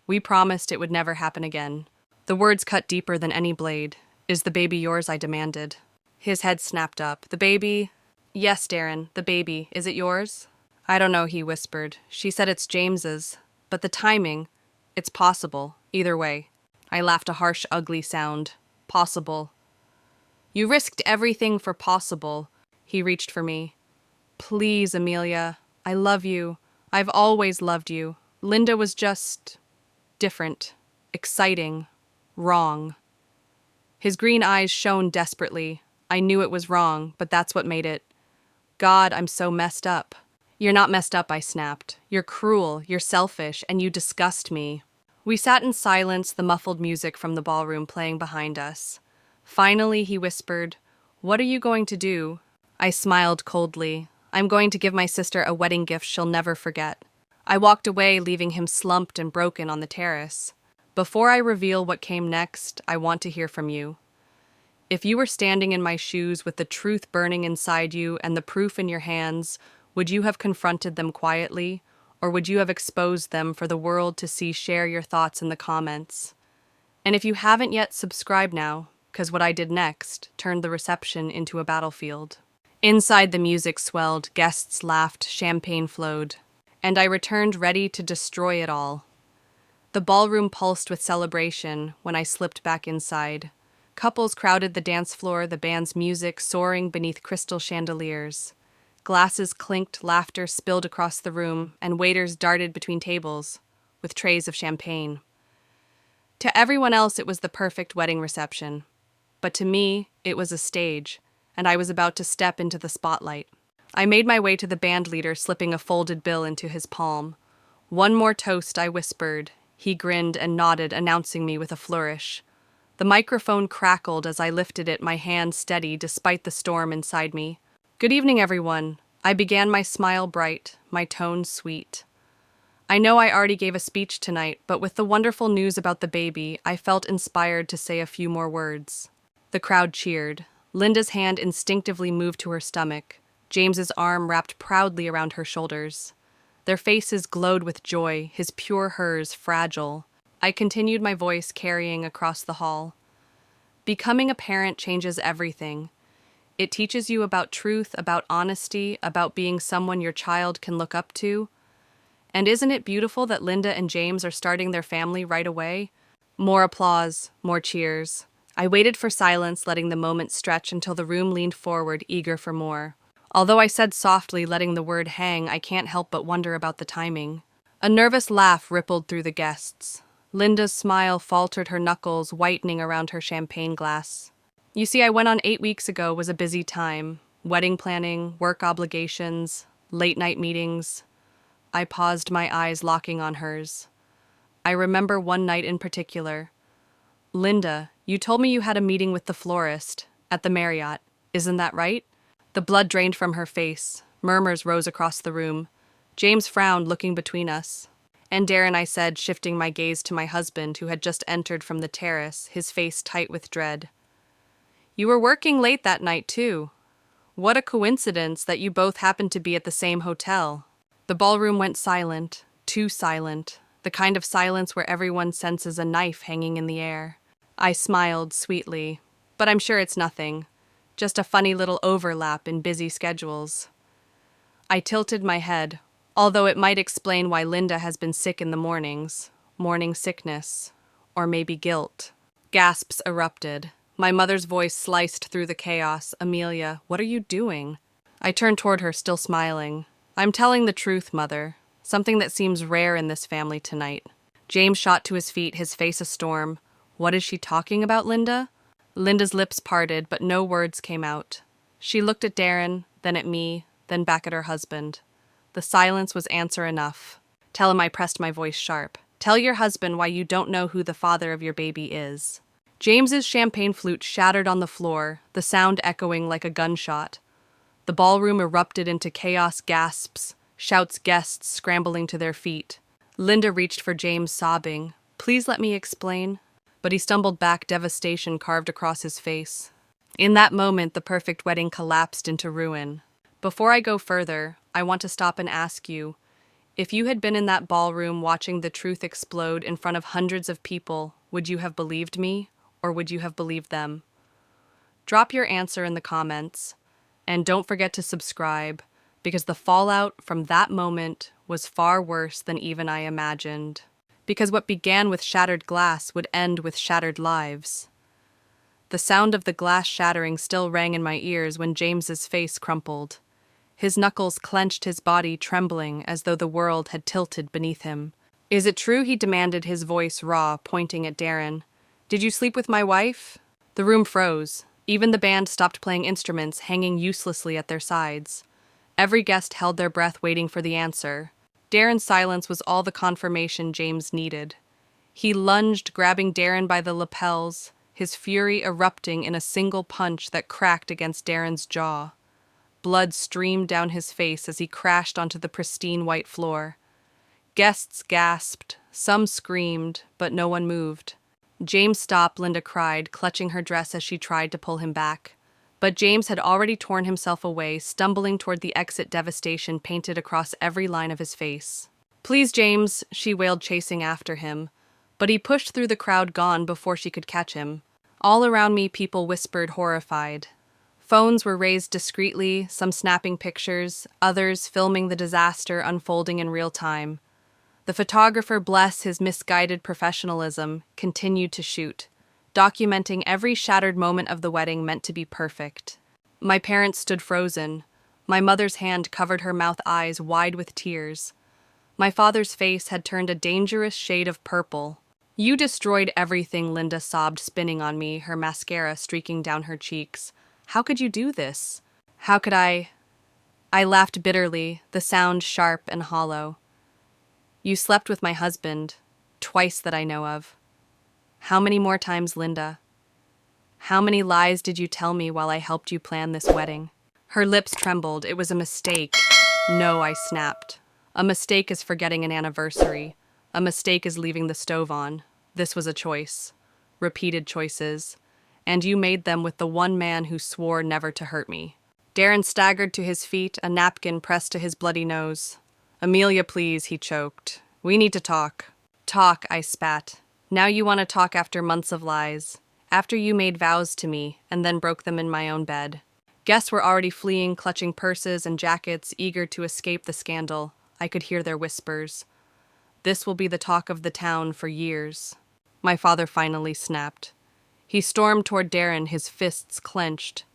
Speaker 1: We promised it would never happen again. The words cut deeper than any blade. Is the baby yours? I demanded. His head snapped up. The baby? Yes, Darren, the baby. Is it yours? I don't know, he whispered. She said it's James's. But the timing, it's possible. Either way. I laughed a harsh, ugly sound. Possible. You risked everything for possible. He reached for me. Please, Amelia. I love you. I've always loved you. Linda was just different, exciting, wrong. His green eyes shone desperately. I knew it was wrong, but that's what made it. God, I'm so messed up. You're not messed up, I snapped. You're cruel, you're selfish, and you disgust me. We sat in silence, the muffled music from the ballroom playing behind us. Finally, he whispered, What are you going to do? I smiled coldly. I'm going to give my sister a wedding gift she'll never forget. I walked away, leaving him slumped and broken on the terrace. Before I reveal what came next, I want to hear from you. If you were standing in my shoes with the truth burning inside you and the proof in your hands, would you have confronted them quietly, or would you have exposed them for the world to see? Share your thoughts in the comments. And if you haven't yet, subscribe now, because what I did next turned the reception into a battlefield. Inside, the music swelled, guests laughed, champagne flowed, and I returned ready to destroy it all. The ballroom pulsed with celebration when I slipped back inside. Couples crowded the dance floor, the band's music soaring beneath crystal chandeliers. Glasses clinked, laughter spilled across the room, and waiters darted between tables with trays of champagne. To everyone else, it was the perfect wedding reception. But to me, it was a stage, and I was about to step into the spotlight. I made my way to the band leader, slipping a folded bill into his palm. One more toast, I whispered. He grinned and nodded, announcing me with a flourish. The microphone crackled as I lifted it, my hand steady despite the storm inside me. Good evening, everyone. I began, my smile bright, my tone sweet. I know I already gave a speech tonight, but with the wonderful news about the baby, I felt inspired to say a few more words. The crowd cheered. Linda's hand instinctively moved to her stomach. James's arm wrapped proudly around her shoulders. Their faces glowed with joy, his pure, hers fragile. I continued, my voice carrying across the hall. Becoming a parent changes everything. It teaches you about truth, about honesty, about being someone your child can look up to. And isn't it beautiful that Linda and James are starting their family right away? More applause, more cheers. I waited for silence, letting the moment stretch until the room leaned forward, eager for more. Although I said softly, letting the word hang, I can't help but wonder about the timing. A nervous laugh rippled through the guests. Linda's smile faltered, her knuckles whitening around her champagne glass. You see, I went on 8 weeks ago was a busy time. Wedding planning, work obligations, late-night meetings. I paused, my eyes locking on hers. I remember one night in particular. Linda, you told me you had a meeting with the florist at the Marriott. Isn't that right? The blood drained from her face. Murmurs rose across the room. James frowned, looking between us. And Darren, I said, shifting my gaze to my husband, who had just entered from the terrace, his face tight with dread. You were working late that night, too. What a coincidence that you both happened to be at the same hotel. The ballroom went silent, too silent, the kind of silence where everyone senses a knife hanging in the air. I smiled sweetly, but I'm sure it's nothing. Just a funny little overlap in busy schedules. I tilted my head, although it might explain why Linda has been sick in the mornings. Morning sickness. Or maybe guilt. Gasps erupted. My mother's voice sliced through the chaos. Amelia, what are you doing? I turned toward her, still smiling. I'm telling the truth, Mother. Something that seems rare in this family tonight. James shot to his feet, his face a storm. What is she talking about, Linda? Linda's lips parted, but no words came out. She looked at Darren, then at me, then back at her husband. The silence was answer enough. Tell him, I pressed my voice sharp. Tell your husband why you don't know who the father of your baby is. James's champagne flute shattered on the floor, the sound echoing like a gunshot. The ballroom erupted into chaos, gasps, shouts, guests scrambling to their feet. Linda reached for James, sobbing. Please let me explain. But he stumbled back, devastation carved across his face. In that moment, the perfect wedding collapsed into ruin. Before I go further, I want to stop and ask you, if you had been in that ballroom watching the truth explode in front of hundreds of people, would you have believed me, or would you have believed them? Drop your answer in the comments, and don't forget to subscribe, because the fallout from that moment was far worse than even I imagined. Because what began with shattered glass would end with shattered lives. The sound of the glass shattering still rang in my ears when James's face crumpled. His knuckles clenched, his body trembling as though the world had tilted beneath him. "Is it true?" he demanded, his voice raw, pointing at Darren. "Did you sleep with my wife?" The room froze. Even the band stopped playing instruments, hanging uselessly at their sides. Every guest held their breath, waiting for the answer. Darren's silence was all the confirmation James needed. He lunged, grabbing Darren by the lapels, his fury erupting in a single punch that cracked against Darren's jaw. Blood streamed down his face as he crashed onto the pristine white floor. Guests gasped, some screamed, but no one moved. "James, stop," Linda cried, clutching her dress as she tried to pull him back. But James had already torn himself away, stumbling toward the exit, devastation painted across every line of his face. "Please, James," she wailed, chasing after him. But he pushed through the crowd, gone before she could catch him. All around me, people whispered, horrified. Phones were raised discreetly, some snapping pictures, others filming the disaster unfolding in real time. The photographer, bless his misguided professionalism, continued to shoot, documenting every shattered moment of the wedding meant to be perfect. My parents stood frozen. My mother's hand covered her mouth, eyes wide with tears. My father's face had turned a dangerous shade of purple. "You destroyed everything," Linda sobbed, spinning on me, her mascara streaking down her cheeks. "How could you do this?" "How could I?" I laughed bitterly, the sound sharp and hollow. "You slept with my husband, twice that I know of." "How many more times, Linda? How many lies did you tell me while I helped you plan this wedding?" Her lips trembled. "It was a mistake." "No," I snapped. "A mistake is forgetting an anniversary. A mistake is leaving the stove on. This was a choice. Repeated choices. And you made them with the one man who swore never to hurt me." Darren staggered to his feet, a napkin pressed to his bloody nose. "Amelia, please," he choked. "We need to talk." "Talk," I spat. "Now you want to talk after months of lies. After you made vows to me, and then broke them in my own bed." Guests were already fleeing, clutching purses and jackets, eager to escape the scandal. I could hear their whispers. "This will be the talk of the town for years." My father finally snapped. He stormed toward Darren, his fists clenched.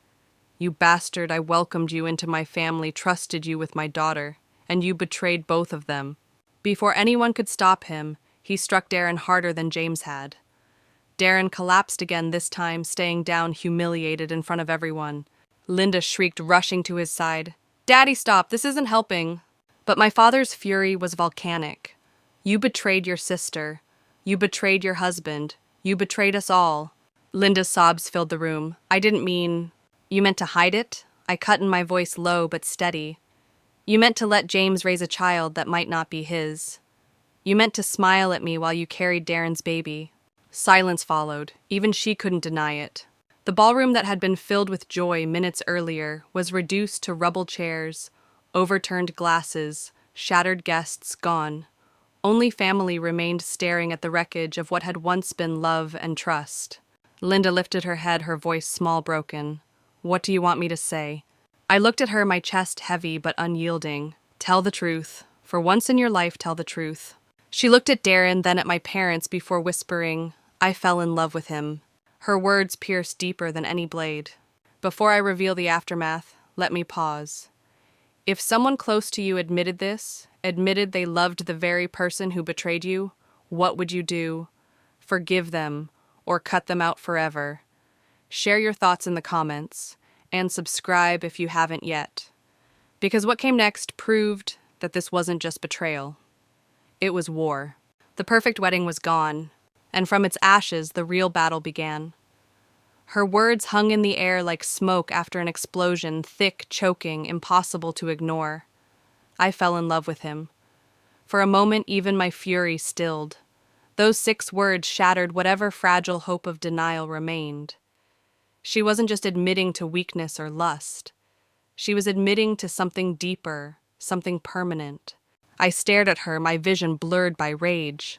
Speaker 1: "You bastard, I welcomed you into my family, trusted you with my daughter, and you betrayed both of them." Before anyone could stop him, he struck Darren harder than James had. Darren collapsed again, this time staying down, humiliated in front of everyone. Linda shrieked, rushing to his side. "Daddy, stop, this isn't helping." But my father's fury was volcanic. "You betrayed your sister. You betrayed your husband. You betrayed us all." Linda's sobs filled the room. "I didn't mean..." "You meant to hide it?" I cut in, my voice low but steady. "You meant to let James raise a child that might not be his. You meant to smile at me while you carried Darren's baby." Silence followed. Even she couldn't deny it. The ballroom that had been filled with joy minutes earlier was reduced to rubble chairs, overturned glasses, shattered guests gone. Only family remained, staring at the wreckage of what had once been love and trust. Linda lifted her head, her voice small, broken. "What do you want me to say?" I looked at her, my chest heavy but unyielding. "Tell the truth. For once in your life, tell the truth." She looked at Darren, then at my parents, before whispering, "I fell in love with him." Her words pierced deeper than any blade. "Before I reveal the aftermath, let me pause. If someone close to you admitted this, admitted they loved the very person who betrayed you, what would you do? Forgive them, or cut them out forever? Share your thoughts in the comments, and subscribe if you haven't yet. Because what came next proved that this wasn't just betrayal. It was war. The perfect wedding was gone, and from its ashes the real battle began. Her words hung in the air like smoke after an explosion, thick, choking, impossible to ignore. I fell in love with him. For a moment, even my fury stilled. Those 6 words shattered whatever fragile hope of denial remained. She wasn't just admitting to weakness or lust. She was admitting to something deeper, something permanent. I stared at her, my vision blurred by rage.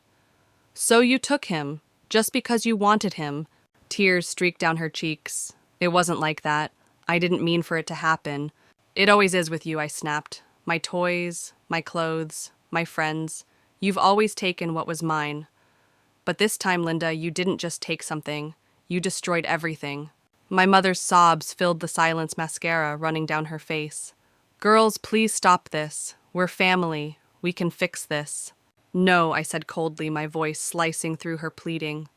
Speaker 1: So you took him, just because you wanted him. Tears streaked down her cheeks. It wasn't like that. I didn't mean for it to happen. It always is with you, I snapped. My toys, my clothes, my friends. You've always taken what was mine. But this time, Linda, you didn't just take something. You destroyed everything. My mother's sobs filled the silence, mascara running down her face. Girls, please stop this. We're family. We can fix this. No, I said coldly, my voice slicing through her pleading.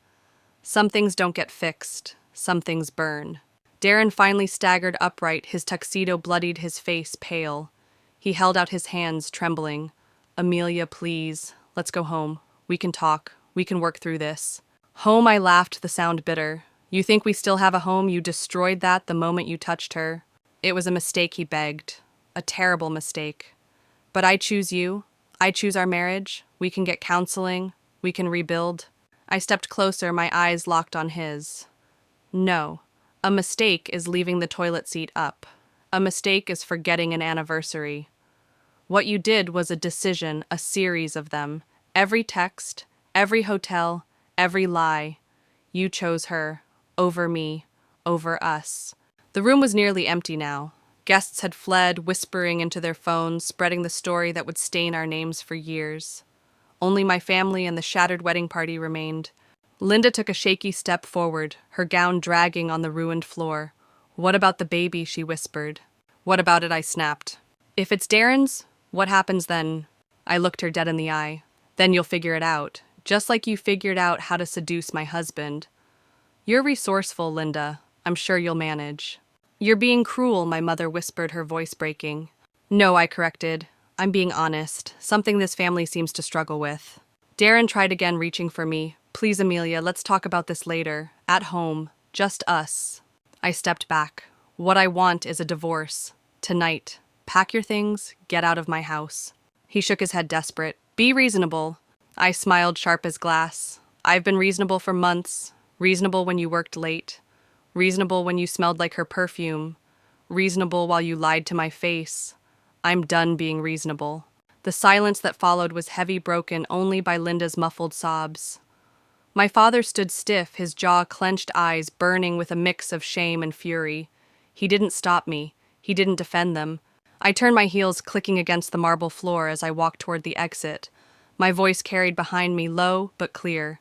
Speaker 1: Some things don't get fixed. Some things burn. Darren finally staggered upright, his tuxedo bloodied, his face pale. He held out his hands, trembling. Amelia, please. Let's go home. We can talk. We can work through this. Home, I laughed, the sound bitter. You think we still have a home? You destroyed that the moment you touched her. It was a mistake, he begged. A terrible mistake. But I choose you. I choose our marriage. We can get counseling. We can rebuild. I stepped closer, my eyes locked on his. No. A mistake is leaving the toilet seat up. A mistake is forgetting an anniversary. What you did was a decision, a series of them. Every text, every hotel, every lie. You chose her. Over me. Over us. The room was nearly empty now. Guests had fled, whispering into their phones, spreading the story that would stain our names for years. Only my family and the shattered wedding party remained. Linda took a shaky step forward, her gown dragging on the ruined floor. What about the baby, she whispered. What about it, I snapped. If it's Darren's, what happens then? I looked her dead in the eye. Then you'll figure it out, just like you figured out how to seduce my husband. You're resourceful, Linda. I'm sure you'll manage. You're being cruel, my mother whispered, her voice breaking. No, I corrected. I'm being honest, something this family seems to struggle with. Darren tried again, reaching for me. Please, Amelia, let's talk about this later. At home. Just us. I stepped back. What I want is a divorce. Tonight. Pack your things, get out of my house. He shook his head, desperate. Be reasonable. I smiled, sharp as glass. I've been reasonable for months. Reasonable when you worked late. Reasonable when you smelled like her perfume. Reasonable while you lied to my face. I'm done being reasonable. The silence that followed was heavy, broken only by Linda's muffled sobs. My father stood stiff, his jaw clenched, eyes burning with a mix of shame and fury. He didn't stop me. He didn't defend them. I turned, my heels clicking against the marble floor as I walked toward the exit. My voice carried behind me, low but clear.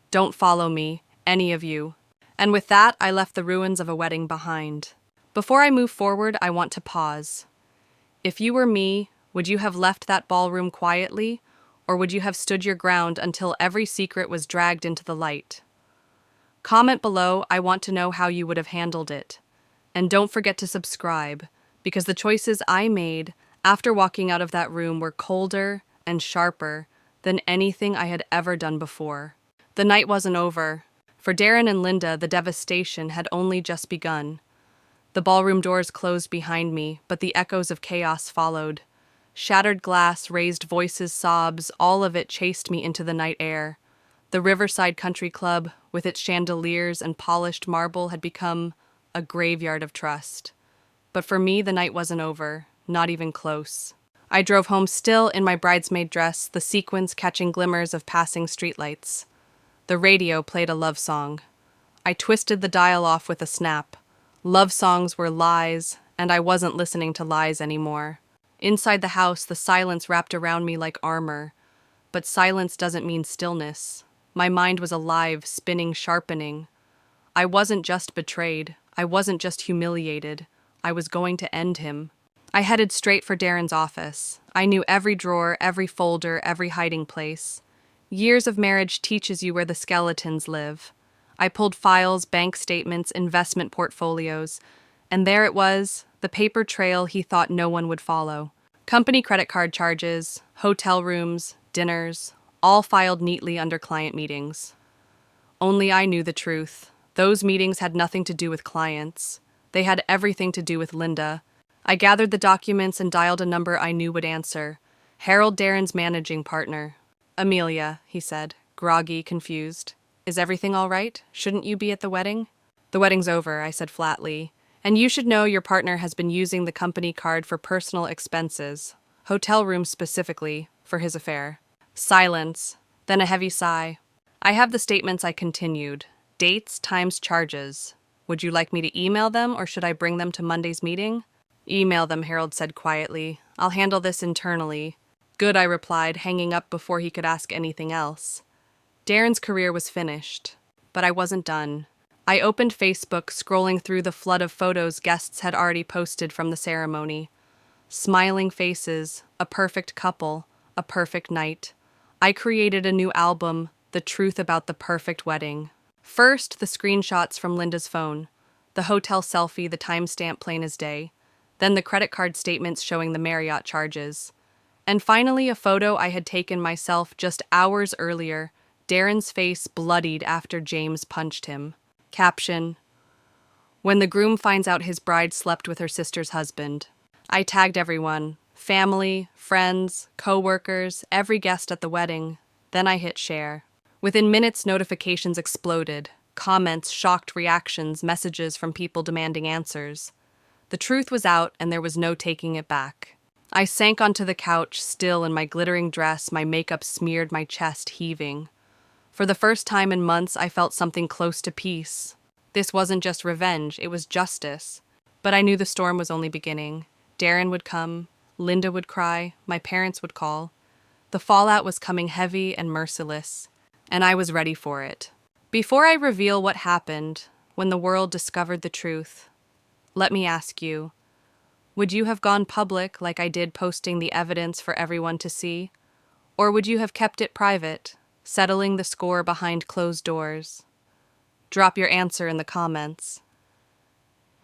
Speaker 1: Don't follow me, any of you. And with that, I left the ruins of a wedding behind. Before I move forward, I want to pause. If you were me, would you have left that ballroom quietly, or would you have stood your ground until every secret was dragged into the light? Comment below, I want to know how you would have handled it. And don't forget to subscribe, because the choices I made after walking out of that room were colder and sharper than anything I had ever done before. The night wasn't over. For Darren and Linda, the devastation had only just begun. The ballroom doors closed behind me, but the echoes of chaos followed. Shattered glass, raised voices, sobs, all of it chased me into the night air. The Riverside Country Club, with its chandeliers and polished marble, had become a graveyard of trust. But for me, the night wasn't over, not even close. I drove home still in my bridesmaid dress, the sequins catching glimmers of passing streetlights. The radio played a love song. I twisted the dial off with a snap. Love songs were lies, and I wasn't listening to lies anymore. Inside the house, the silence wrapped around me like armor. But silence doesn't mean stillness. My mind was alive, spinning, sharpening. I wasn't just betrayed. I wasn't just humiliated. I was going to end him. I headed straight for Darren's office. I knew every drawer, every folder, every hiding place. Years of marriage teaches you where the skeletons live. I pulled files, bank statements, investment portfolios, and there it was, the paper trail he thought no one would follow. Company credit card charges, hotel rooms, dinners, all filed neatly under client meetings. Only I knew the truth. Those meetings had nothing to do with clients. They had everything to do with Linda. I gathered the documents and dialed a number I knew would answer. Harold, Darren's managing partner. Amelia, he said, groggy, confused. Is everything all right? Shouldn't you be at the wedding? The wedding's over, I said flatly. And you should know your partner has been using the company card for personal expenses, hotel rooms specifically, for his affair. Silence, then a heavy sigh. I have the statements, I continued. Dates times charges. Would you like me to email them, or should I bring them to Monday's meeting? Email them, Harold said quietly. I'll handle this internally. Good, I replied, hanging up before he could ask anything else. Darren's career was finished, but I wasn't done. I opened Facebook, scrolling through the flood of photos guests had already posted from the ceremony. Smiling faces, a perfect couple, a perfect night. I created a new album, The Truth About the Perfect Wedding. First, the screenshots from Linda's phone, the hotel selfie, the timestamp plain as day, then the credit card statements showing the Marriott charges. And finally, a photo I had taken myself just hours earlier, Darren's face bloodied after James punched him. Caption: when the groom finds out his bride slept with her sister's husband. I tagged everyone, family, friends, co-workers, every guest at the wedding. Then I hit share. Within minutes, notifications exploded. Comments, shocked reactions, messages from people demanding answers. The truth was out, and there was no taking it back. I sank onto the couch, still in my glittering dress, my makeup smeared, my chest heaving. For the first time in months, I felt something close to peace. This wasn't just revenge, it was justice. But I knew the storm was only beginning. Darren would come, Linda would cry, my parents would call. The fallout was coming heavy and merciless, and I was ready for it. Before I reveal what happened, when the world discovered the truth, let me ask you, would you have gone public like I did, posting the evidence for everyone to see? Or would you have kept it private, settling the score behind closed doors? Drop your answer in the comments.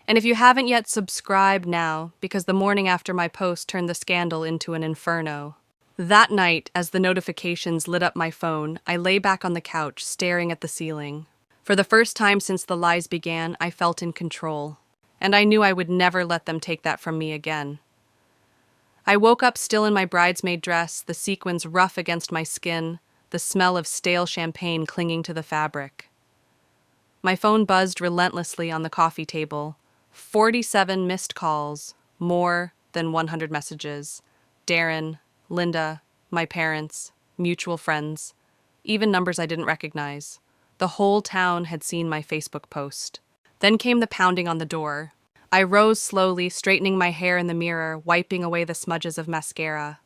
Speaker 1: And if you haven't yet, subscribe now, because the morning after my post turned the scandal into an inferno. That night, as the notifications lit up my phone, I lay back on the couch, staring at the ceiling. For the first time since the lies began, I felt in control. And I knew I would never let them take that from me again. I woke up still in my bridesmaid dress, the sequins rough against my skin, the smell of stale champagne clinging to the fabric. My phone buzzed relentlessly on the coffee table. 47 missed calls, more than 100 messages. Darren, Linda, my parents, mutual friends, even numbers I didn't recognize. The whole town had seen my Facebook post. Then came the pounding on the door. I rose slowly, straightening my hair in the mirror, wiping away the smudges of mascara.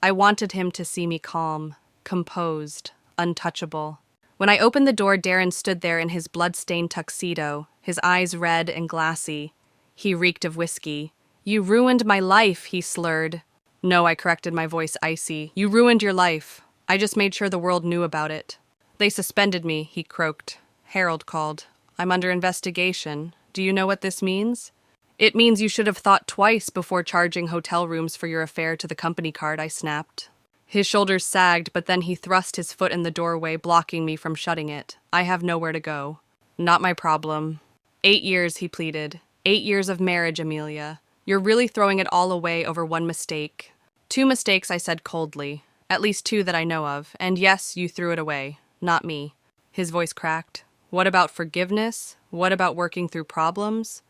Speaker 1: I wanted him to see me calm, composed, untouchable. When I opened the door, Darren stood there in his blood-stained tuxedo, his eyes red and glassy. He reeked of whiskey. "You ruined my life," he slurred. "No," I corrected, my voice icy. "You ruined your life. I just made sure the world knew about it." "They suspended me," he croaked. Harold called. "I'm under investigation. Do you know what this means?" "It means you should have thought twice before charging hotel rooms for your affair to the company card," I snapped. His shoulders sagged, but then he thrust his foot in the doorway, blocking me from shutting it. "I have nowhere to go." "Not my problem." 8 years, he pleaded. 8 years of marriage, Amelia. You're really throwing it all away over one mistake. 2 mistakes, I said coldly. At least 2 that I know of. And yes, you threw it away. Not me. His voice cracked. What about forgiveness? What about working through problems?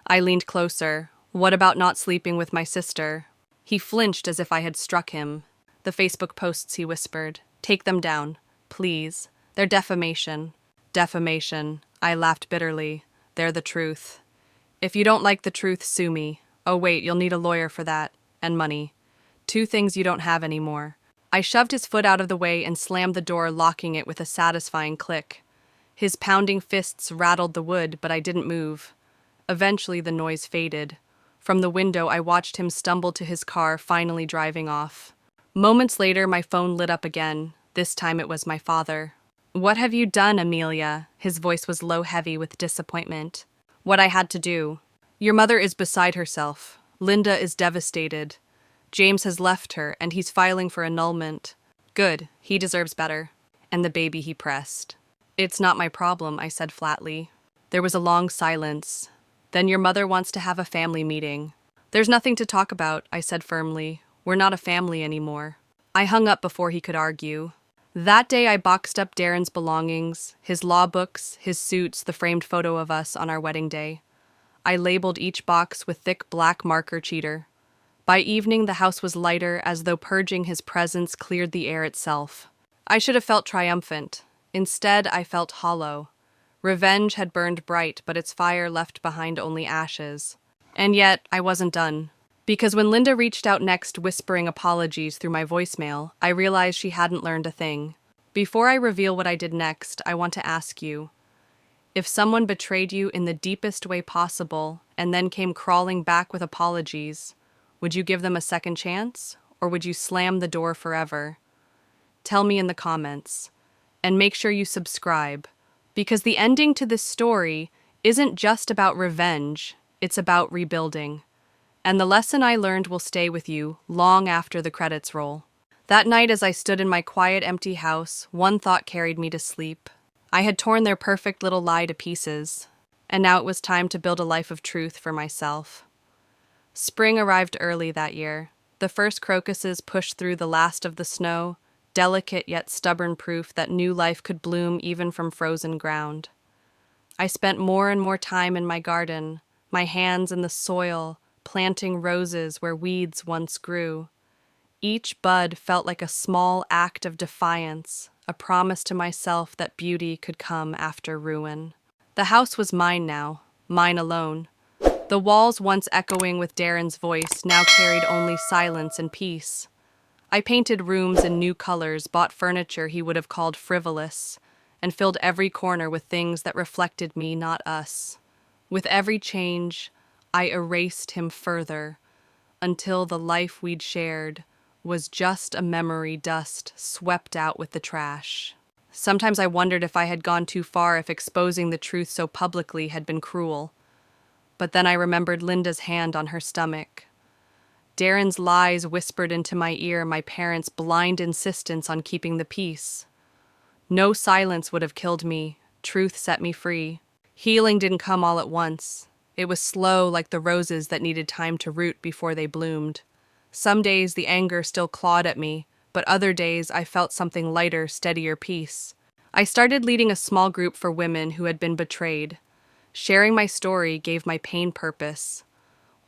Speaker 1: I leaned closer. What about not sleeping with my sister? He flinched as if I had struck him. The Facebook posts, he whispered. Take them down. Please. They're defamation. Defamation. I laughed bitterly. They're the truth. If you don't like the truth, sue me. Oh wait, you'll need a lawyer for that. And money. 2 things you don't have anymore. I shoved his foot out of the way and slammed the door, locking it with a satisfying click. His pounding fists rattled the wood, but I didn't move. Eventually, the noise faded. From the window, I watched him stumble to his car, finally driving off. Moments later, my phone lit up again. This time it was my father. What have you done, Amelia? His voice was low, heavy with disappointment. What I had to do. Your mother is beside herself. Linda is devastated. James has left her, and he's filing for annulment. Good, he deserves better. And the baby, he pressed. It's not my problem, I said flatly. There was a long silence. Then your mother wants to have a family meeting. There's nothing to talk about, I said firmly. We're not a family anymore. I hung up before he could argue. That day, I boxed up Darren's belongings, his law books, his suits, the framed photo of us on our wedding day. I labeled each box with thick black marker cheater. By evening, the house was lighter, as though purging his presence cleared the air itself. I should have felt triumphant. Instead, I felt hollow. Revenge had burned bright, but its fire left behind only ashes. And yet, I wasn't done. Because when Linda reached out next, whispering apologies through my voicemail, I realized she hadn't learned a thing. Before I reveal what I did next, I want to ask you, if someone betrayed you in the deepest way possible and then came crawling back with apologies, would you give them a second chance, or would you slam the door forever? Tell me in the comments. And make sure you subscribe, because the ending to this story isn't just about revenge, it's about rebuilding. And the lesson I learned will stay with you long after the credits roll. That night, as I stood in my quiet, empty house, one thought carried me to sleep. I had torn their perfect little lie to pieces, and now it was time to build a life of truth for myself. Spring arrived early that year. The first crocuses pushed through the last of the snow, delicate yet stubborn proof that new life could bloom even from frozen ground. I spent more and more time in my garden, my hands in the soil, planting roses where weeds once grew. Each bud felt like a small act of defiance, a promise to myself that beauty could come after ruin. The house was mine now, mine alone. The walls, once echoing with Darren's voice, now carried only silence and peace. I painted rooms in new colors, bought furniture he would have called frivolous, and filled every corner with things that reflected me, not us. With every change, I erased him further, until the life we'd shared was just a memory dust swept out with the trash. Sometimes I wondered if I had gone too far, if exposing the truth so publicly had been cruel. But then I remembered Linda's hand on her stomach. Darren's lies whispered into my ear, my parents' blind insistence on keeping the peace. No silence would have killed me. Truth set me free. Healing didn't come all at once. It was slow, like the roses that needed time to root before they bloomed. Some days the anger still clawed at me, but other days I felt something lighter, steadier peace. I started leading a small group for women who had been betrayed. Sharing my story gave my pain purpose.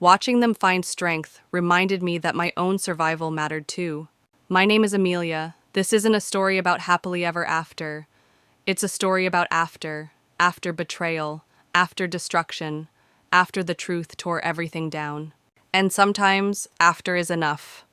Speaker 1: Watching them find strength reminded me that my own survival mattered too. My name is Amelia. This isn't a story about happily ever after. It's a story about after betrayal, after destruction, after the truth tore everything down. And sometimes, after is enough.